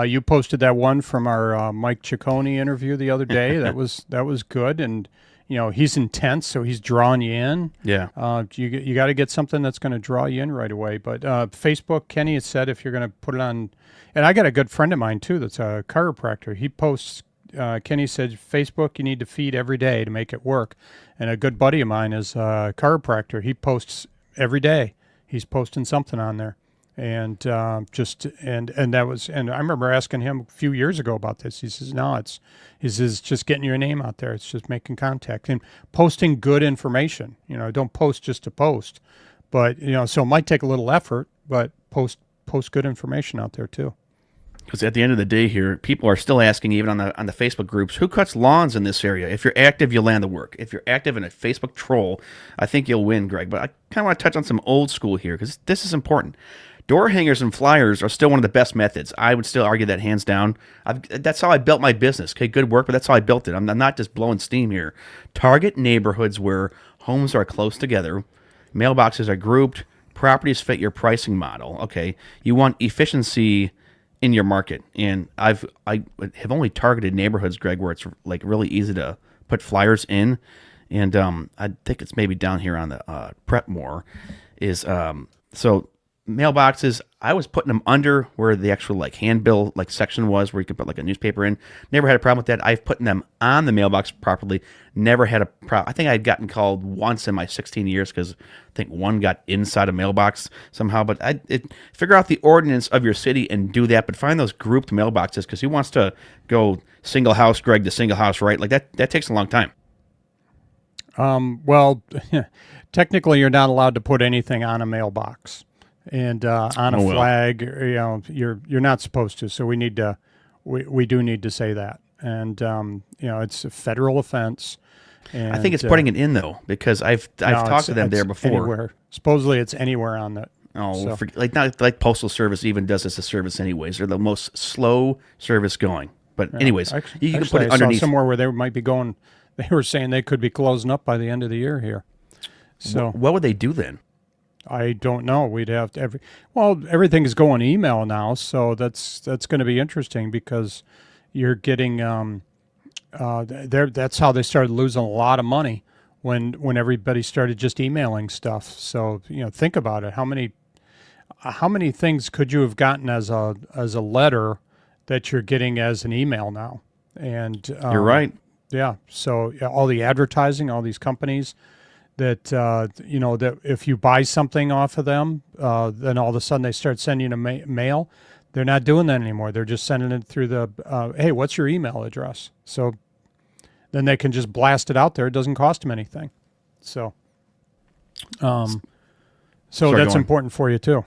You posted that one from our Mike Ciccone interview the other day. that was good, and he's intense, so he's drawing you in. Yeah. You got to get something that's going to draw you in right away. But Facebook, Kenny has said if you're going to put it on, and I got a good friend of mine too that's a chiropractor. He posts. Kenny said, Facebook, you need to feed every day to make it work. And a good buddy of mine is a chiropractor. He posts every day. He's posting something on there. And that was, and I remember asking him a few years ago about this. He says, no, it's just getting your name out there. It's just making contact and posting good information. Don't post just to post, but, so it might take a little effort, but post good information out there too. Because at the end of the day here, people are still asking, even on the Facebook groups, who cuts lawns in this area? If you're active, you'll land the work. If you're active in a Facebook troll, I think you'll win, Greg. But I kind of want to touch on some old school here, because this is important. Door hangers and flyers are still one of the best methods. I would still argue that hands down. That's how I built my business. Okay, good work, but that's how I built it. I'm not just blowing steam here. Target neighborhoods where homes are close together, mailboxes are grouped, properties fit your pricing model. Okay, you want efficiency in your market, and I have only targeted neighborhoods, Greg, where it's like really easy to put flyers in, and I think it's maybe down here on the prep more is so mailboxes. I was putting them under where the actual like handbill like section was, where you could put like a newspaper in. Never had a problem with that. I've put them on the mailbox properly. Never had a problem. I think I'd gotten called once in my 16 years because I think one got inside a mailbox somehow. But figure out the ordinance of your city and do that. But find those grouped mailboxes, because who wants to go single house, Greg, to single house, right? Like that takes a long time. Well, technically, you're not allowed to put anything on a mailbox. And on a flag, you're not supposed to. So we do need to say that. And it's a federal offense. And I think it's putting it in though, because I've talked to them there before. Anywhere. Supposedly, it's anywhere on that. Oh, so. Not like Postal Service even does this a service anyways. They're the most slow service going. But anyways, you can put it underneath. I saw somewhere where they might be going. They were saying they could be closing up by the end of the year here. So what would they do then? I don't know. We'd have to everything is going email now, so that's going to be interesting, because you're getting that's how they started losing a lot of money when everybody started just emailing stuff. So think about it. How many things could you have gotten as a letter that you're getting as an email now? And you're right. Yeah. So all the advertising, all these companies. That that if you buy something off of them, then all of a sudden they start sending you mail. They're not doing that anymore. They're just sending it through the hey, what's your email address? So then they can just blast it out there. It doesn't cost them anything. So that's important for you too.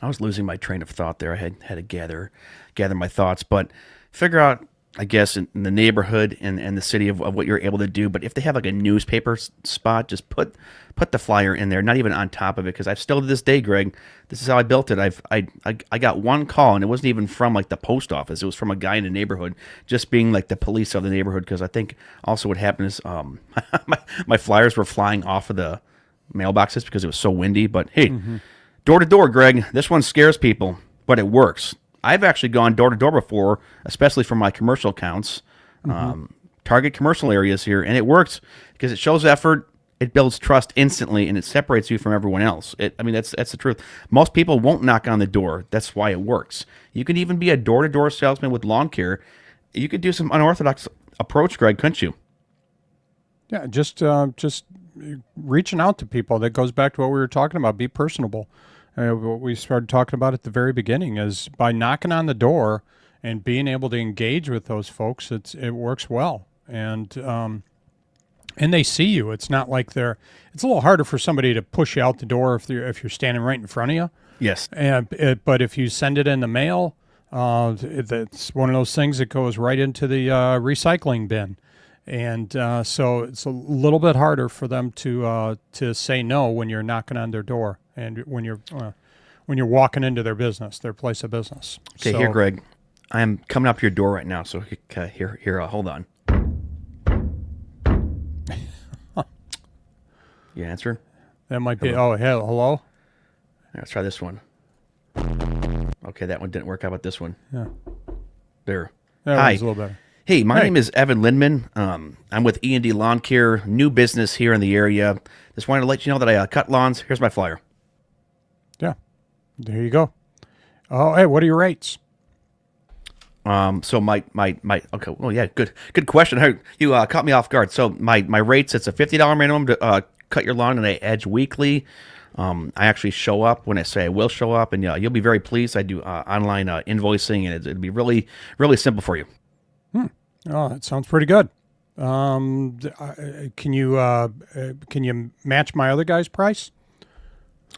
I was losing my train of thought there. I had to gather my thoughts, but figure out, I guess, in the neighborhood and the city of what you're able to do. But if they have like a newspaper spot, just put the flyer in there, not even on top of it, because I've still to this day, Greg, this is how I built it. I got one call, and it wasn't even from like the post office. It was from a guy in the neighborhood, just being like the police of the neighborhood, because I think also what happened is my flyers were flying off of the mailboxes because it was so windy. But hey, door to door, Greg, this one scares people, but it works. I've actually gone door to door before, especially for my commercial accounts, target commercial areas here, and it works because it shows effort, it builds trust instantly, and it separates you from everyone else. That's the truth. Most people won't knock on the door. That's why it works. You could even be a door to door salesman with lawn care. You could do some unorthodox approach, Greg, couldn't you? Yeah, just reaching out to people. That goes back to what we were talking about. Be personable. What we started talking about at the very beginning is by knocking on the door and being able to engage with those folks, it works well. And and they see you. It's not like it's a little harder for somebody to push you out the door if you're standing right in front of you. Yes. But if you send it in the mail, it's one of those things that goes right into the recycling bin. And so it's a little bit harder for them to say no when you're knocking on their door and when you're walking into their business, their place of business. Okay, so, here, Greg. I'm coming up to your door right now, so here, hold on. You answer? That might be. Oh, hello. Let's try this one. Okay, that one didn't work. How about this one? Yeah, There. that Hi. one's a little better. Hey, my name is Evan Lindman. I'm with E&D Lawn Care, new business here in the area. Just wanted to let you know that I cut lawns. Here's my flyer. Yeah, there you go. Oh, hey, what are your rates? So my okay, well, yeah, good question. You caught me off guard. So my rates, it's a $50 minimum to cut your lawn, and I edge weekly. I actually show up when I say I will show up, and you'll be very pleased. I do online invoicing, and it'd be really, really simple for you. Oh, that sounds pretty good. Can you match my other guy's price?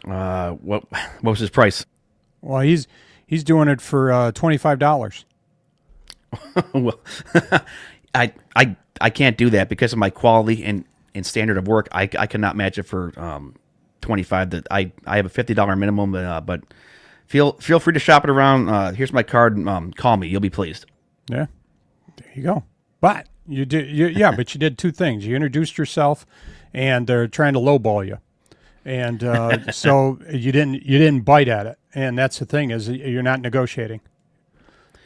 What was his price? Well, he's doing it for $25. Well, I can't do that because of my quality and standard of work. I cannot match it for 25. That I have a $50 minimum, but feel free to shop it around. Here's my card. Call me. You'll be pleased. Yeah, there you go. But but you did two things. You introduced yourself, and they're trying to lowball you, and so you didn't bite at it. And that's the thing, is you're not negotiating,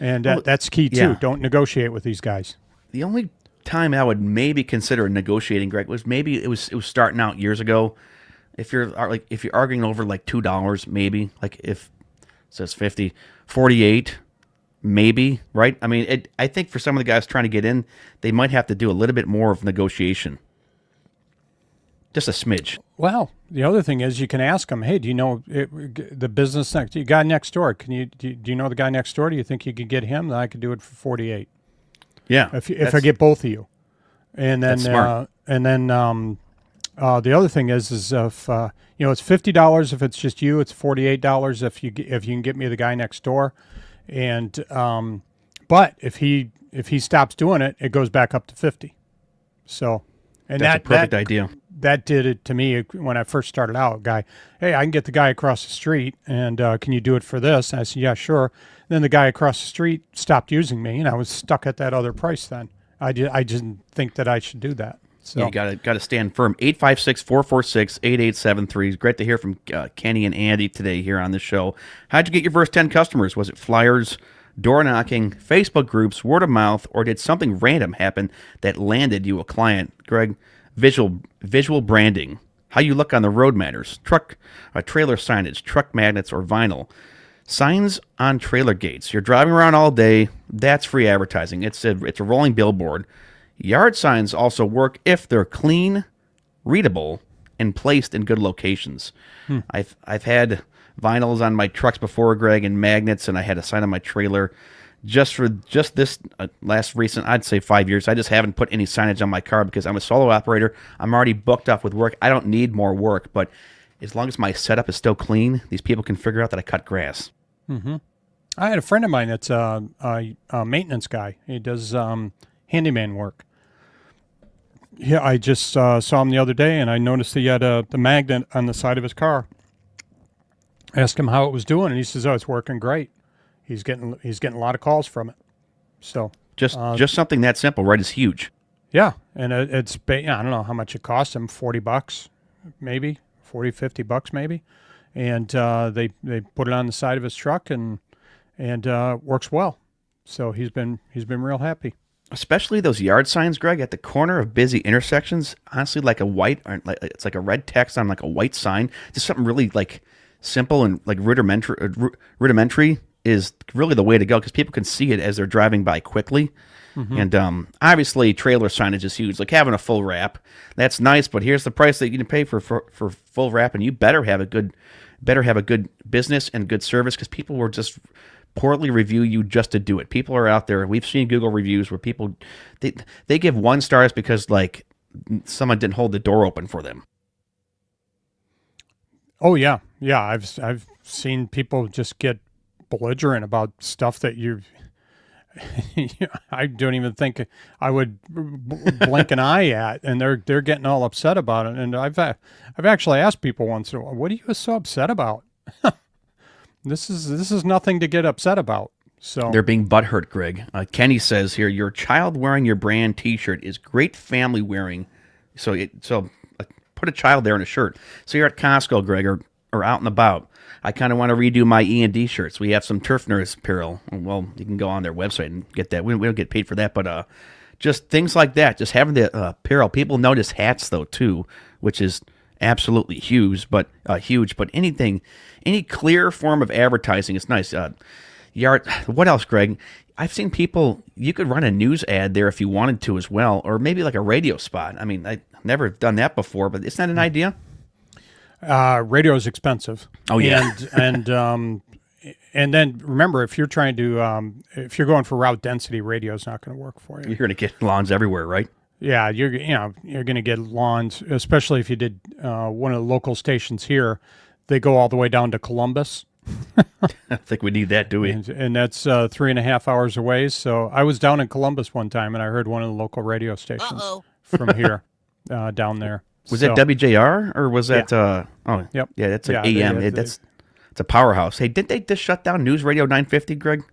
and that's key too. Yeah. Don't negotiate with these guys. The only time I would maybe consider negotiating, Greg, was maybe it was starting out years ago. If you're arguing over like $2, maybe, like if it says 50, 48, maybe, right? I mean, I think for some of the guys trying to get in, they might have to do a little bit more of negotiation. Just a smidge. Well, the other thing is you can ask them, hey, do you know the business guy next door? Do you know the guy next door? Do you think you could get him? Then I could do it for 48. Yeah. If I get both of you, and then That's smart. The other thing is if it's $50 if it's just you. It's $48 if you can get me the guy next door, and but if he stops doing it, it goes back up to 50. So, and That's a perfect idea. That did it to me when I first started out. Guy, hey, I can get the guy across the street, and can you do it for this? And I said, yeah, sure. Then the guy across the street stopped using me, and I was stuck at that other price. Then I didn't think that I should do that. So Yeah, you got to stand firm. 856-446-8873. Great to hear from Kenny and Andy today here on the show. How'd you get your first 10 customers? Was it flyers, door knocking, Facebook groups, word of mouth, or did something random happen that landed you a client? Greg, visual branding. How you look on the road matters. Trailer signage, truck magnets, or vinyl. Signs on trailer gates. You're driving around all day. That's free advertising. It's a rolling billboard. Yard signs also work if they're clean, readable, and placed in good locations. I've had vinyls on my trucks before, Greg, and magnets, and I had a sign on my trailer. Just this last recent, I'd say 5 years, I just haven't put any signage on my car because I'm a solo operator. I'm already booked up with work. I don't need more work, but as long as my setup is still clean, these people can figure out that I cut grass. Mm-hmm. I had a friend of mine that's a maintenance guy. He does handyman work. Yeah, I just saw him the other day, and I noticed he had the magnet on the side of his car. I asked him how it was doing, and he says, "Oh, it's working great. He's getting a lot of calls from it." So Just something that simple, right, is huge. yeah, and it's I don't know how much it cost him, $40 maybe, $50 maybe, and they put it on the side of his truck, and works well. So he's been real happy. Especially those yard signs, Greg, at the corner of busy intersections. Honestly, like it's like a red text on like a white sign. Just something really like simple and like rudimentary is really the way to go because people can see it as they're driving by quickly. Mm-hmm. And obviously, trailer signage is huge. Like having a full wrap, that's nice, but here's the price that you can pay for full wrap, and you better have a good business and good service because people will just poorly review you just to do it. People are out there. We've seen Google reviews where people they give 1 stars because like someone didn't hold the door open for them. Oh yeah, yeah. I've seen people just get belligerent about stuff that I don't even think I would blink an eye at, and they're getting all upset about it. And I've actually asked people once, "What are you so upset about?" This is nothing to get upset about. So They're being butthurt, Greg. Kenny says here, your child wearing your brand T-shirt is great family wearing. So put a child there in a shirt. So you're at Costco, Greg, or out and about. I kind of want to redo my E&D shirts. We have some Turf Nerds apparel. Well, you can go on their website and get that. We don't get paid for that, but just things like that. Just having the apparel. People notice hats though too, which is absolutely huge. But any clear form of advertising is nice. What else, Greg? I've seen people, you could run a news ad there if you wanted to as well, or maybe like a radio spot. I mean, I've never done that before, but isn't that an idea? Radio is expensive. Oh, yeah. And then remember, if you're trying to, if you're going for route density, radio is not going to work for you. You're going to get lawns everywhere, right? Yeah, you're going to get lawns, especially if you did one of the local stations here. They go all the way down to Columbus. I don't think we need that, do we? And that's 3.5 hours away. So I was down in Columbus one time, and I heard one of the local radio stations from here down there. Was that WJR or was that? Yeah. Yep. Yeah, that's an Yeah, AM. It's a powerhouse. Hey, didn't they just shut down News Radio 950, Greg?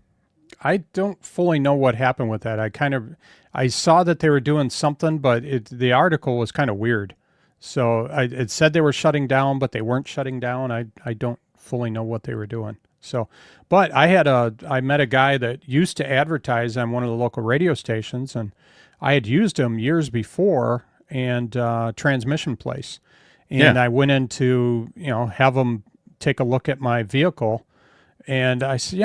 I don't fully know what happened with that. I saw that they were doing something, but the article was kind of weird. So it said they were shutting down, but they weren't shutting down. I don't fully know what they were doing. So, but I met a guy that used to advertise on one of the local radio stations, and I had used him years before, and Transmission Place. And I went in to, have him take a look at my vehicle, and I said,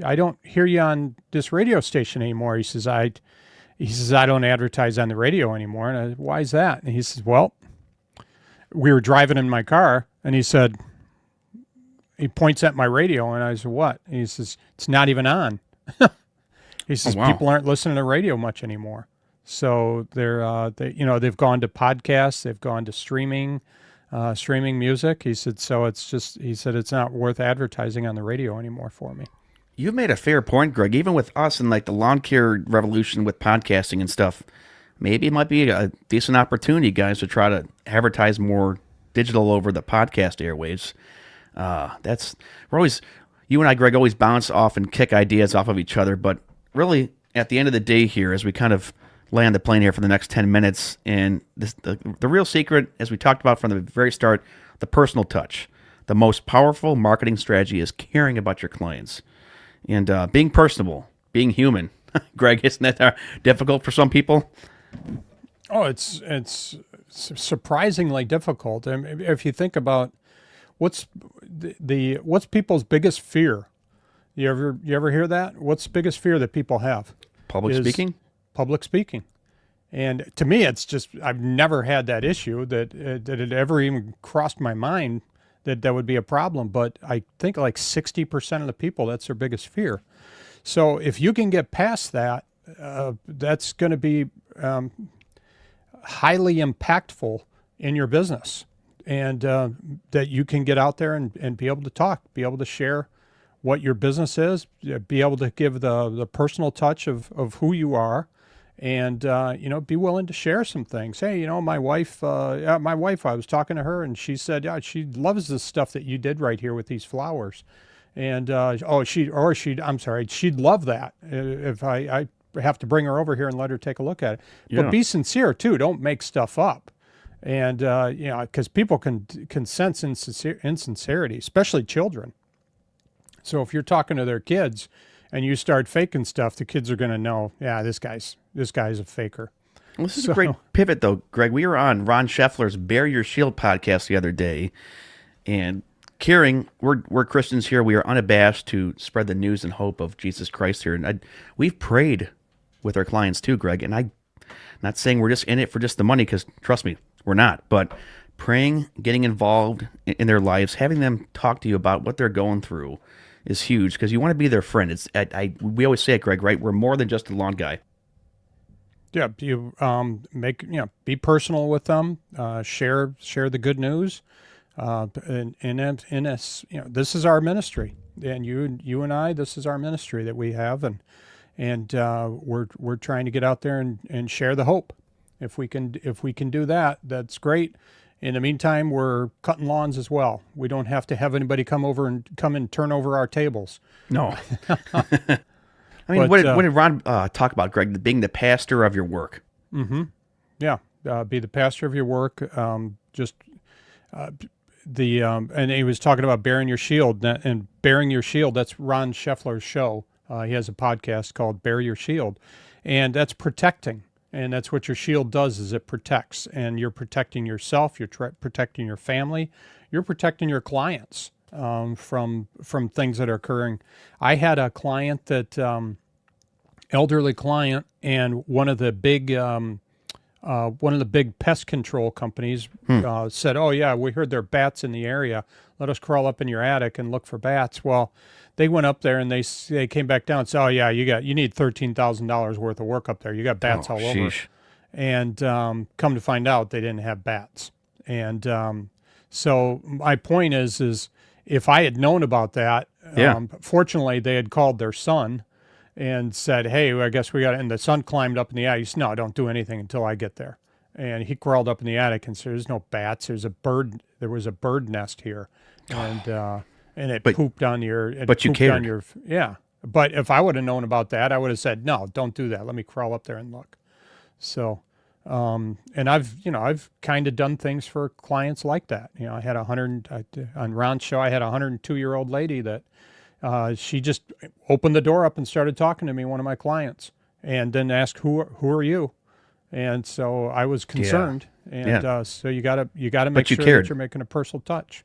I don't hear you on this radio station anymore. He says, I don't advertise on the radio anymore. And why is that? And he says, well, we were driving in my car, and he points at my radio, and I said, what? And he says, it's not even on. He says, people aren't listening to radio much anymore. So they've gone to podcasts, they've gone to streaming music. He said, it's not worth advertising on the radio anymore for me. You've made a fair point, Greg. Even with us and like the lawn care revolution with podcasting and stuff, maybe it might be a decent opportunity, guys, to try to advertise more digital over the podcast airwaves. You and I, Greg, always bounce off and kick ideas off of each other. But really, at the end of the day here, as we kind of land the plane here for the next 10 minutes, and the real secret, as we talked about from the very start, the personal touch. The most powerful marketing strategy is caring about your clients and being personable, being human. Greg, isn't that difficult for some people? Oh, it's surprisingly difficult. I mean, if you think about what's people's biggest fear, you ever hear that? What's the biggest fear that people have? Public speaking. Public speaking. And to me, it's just, I've never had that issue that it ever even crossed my mind that would be a problem. But I think like 60% of the people, that's their biggest fear. So if you can get past that, that's going to be highly impactful in your business. And that you can get out there and be able to talk, be able to share what your business is, be able to give the personal touch of who you are, and be willing to share some things. Hey, my wife, I was talking to her, and she said, yeah, she loves the stuff that you did right here with these flowers, and she'd love that if I have to bring her over here and let her take a look at it. Yeah. But be sincere too. Don't make stuff up, and because people can sense insincerity, especially children. So if you're talking to their kids and you start faking stuff, the kids are going to know, yeah, this guy's a faker. Well, this is a great pivot, though, Greg. We were on Ron Scheffler's Bear Your Shield podcast the other day, and caring, we're Christians here. We are unabashed to spread the news and hope of Jesus Christ here. And we've prayed with our clients too, Greg. And I'm not saying we're just in it for just the money, because trust me, we're not. But praying, getting involved in their lives, having them talk to you about what they're going through is huge, because you want to be their friend. We always say it, Greg, right? We're more than just a lawn guy. Yeah, you be personal with them, share the good news, this is our ministry, and you and I, this is our ministry that we have, and we're trying to get out there and share the hope. If we can do that, that's great. In the meantime, we're cutting lawns as well. We don't have to have anybody come and turn over our tables. No. I mean, what did Ron talk about, Greg? Being the pastor of your work. Mm-hmm. Yeah, be the pastor of your work. And he was talking about bearing your shield, and bearing your shield. That's Ron Scheffler's show. He has a podcast called Bear Your Shield, and that's protecting. And that's what your shield does, is it protects. And you're protecting yourself, you're protecting your family, you're protecting your clients from things that are occurring. I had a client that, elderly client, and one of the big pest control companies said, "Oh yeah, we heard there are bats in the area. Let us crawl up in your attic and look for bats." Well, they went up there and they came back down and said, "Oh yeah, you need $13,000 worth of work up there. You got bats all over." And come to find out, they didn't have bats. And so my point is if I had known about that, fortunately they had called their son and said, "Hey, I guess we got it." And the son climbed up in the attic. He said, "No, don't do anything until I get there." And he crawled up in the attic and said, "There's no bats. There was a bird nest here." And it pooped on your. But you cared. Yeah. But if I would have known about that, I would have said, "No, don't do that. Let me crawl up there and look." So, and I've kind of done things for clients like that. I had on Ron's show, I had a 102-year-old lady that she just opened the door up and started talking to me, one of my clients, and then asked, "Who are you?" And so I was concerned. Yeah. And so you gotta make sure that you're making a personal touch.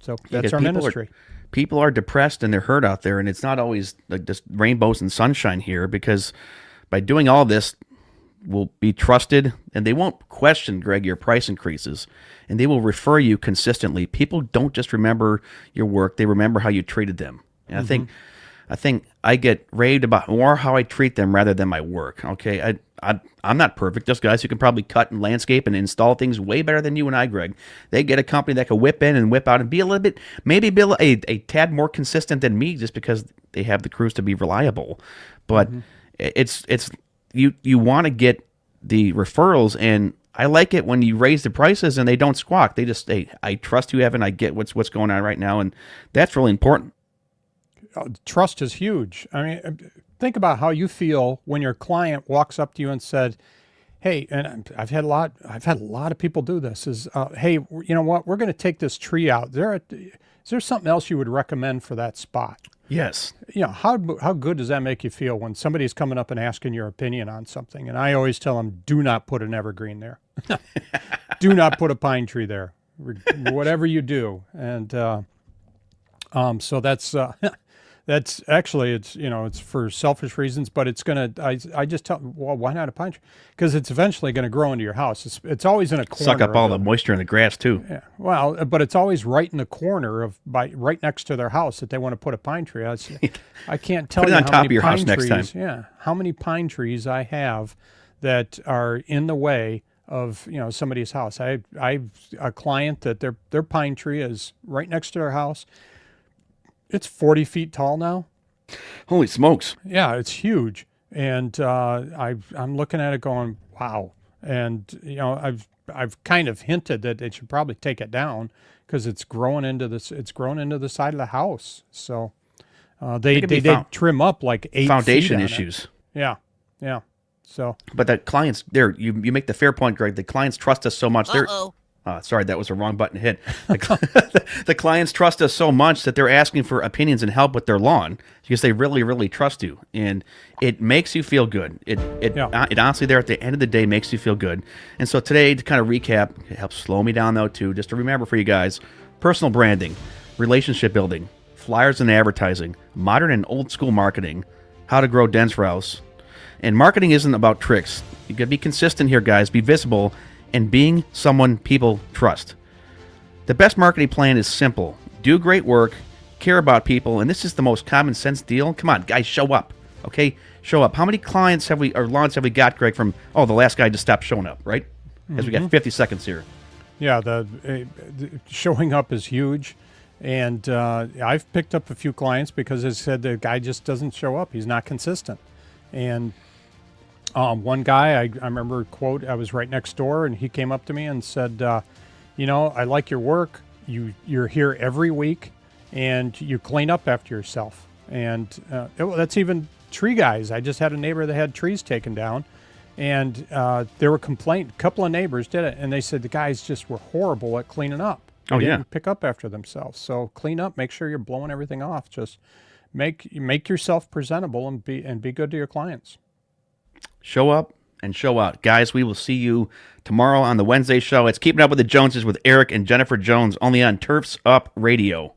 So that's our ministry. People are depressed and they're hurt out there, and it's not always like just rainbows and sunshine here, because by doing all this, we'll be trusted, and they won't question, Greg, your price increases, and they will refer you consistently. People don't just remember your work; they remember how you treated them. And I think I get raved about more how I treat them rather than my work. Okay, I'm not perfect. There's guys who can probably cut and landscape and install things way better than you and I, Greg. They get a company that can whip in and whip out and be a little bit, maybe be a tad more consistent than me, just because they have the crews to be reliable. But it's you want to get the referrals, and I like it when you raise the prices and they don't squawk. They just say, "I trust you, Evan. I get what's going on right now," and that's really important. Trust is huge. I mean, think about how you feel when your client walks up to you and said, "Hey," and I've had a lot of people do this, is, "Hey, you know what? We're going to take this tree out. Is there something else you would recommend for that spot?" Yes. How good does that make you feel when somebody's coming up and asking your opinion on something? And I always tell them, do not put an evergreen there. Do not put a pine tree there, whatever you do. And so that's actually, it's for selfish reasons, but it's going to, I just tell, well, why not a pine tree? Because it's eventually going to grow into your house. It's always in a corner. Suck up all the moisture in the grass too. Yeah. Well, but it's always right in the corner right next to their house that they want to put a pine tree. I can't tell put it you on how top many of your pine house trees, next time. Yeah. How many pine trees I have that are in the way of, somebody's house. I've a client that their pine tree is right next to their house. It's 40 feet tall now. Holy smokes. Yeah, it's huge. And I'm looking at it going, wow. And I've kind of hinted that they should probably take it down because it's grown into the side of the house. So they trim up like 8 foundation feet issues. Yeah. So, but the clients there, you make the fair point, Greg. The clients trust us so much. Sorry, that was the wrong button to hit. The clients trust us so much that they're asking for opinions and help with their lawn because they really, really trust you, and it makes you feel good. It honestly, there at the end of the day, makes you feel good. And so today, to kind of recap, it helps slow me down though too, just to remember for you guys: personal branding, relationship building, flyers and advertising, modern and old school marketing, how to grow dense routes. And marketing isn't about tricks. You gotta be consistent here, guys. Be visible. And being someone people trust. The best marketing plan is simple. Do great work, care about people, and this is the most common sense deal. Come on, guys, show up. Okay, show up. How many clients have we or lawns have we got, Greg? From the last guy just stopped showing up, right? As we got 50 seconds here. Yeah, the showing up is huge. And I've picked up a few clients because they said the guy just doesn't show up. He's not consistent. And one guy, I remember, quote, I was right next door, and he came up to me and said, I like your work. You're here every week, and you clean up after yourself. And that's even tree guys. I just had a neighbor that had trees taken down, and there were a couple of neighbors did it, and they said the guys just were horrible at cleaning up. They didn't pick up after themselves. So clean up, make sure you're blowing everything off. Just make yourself presentable and be good to your clients. Show up and show out. Guys, we will see you tomorrow on the Wednesday show. It's Keeping Up with the Joneses with Eric and Jennifer Jones, only on Turfs Up Radio.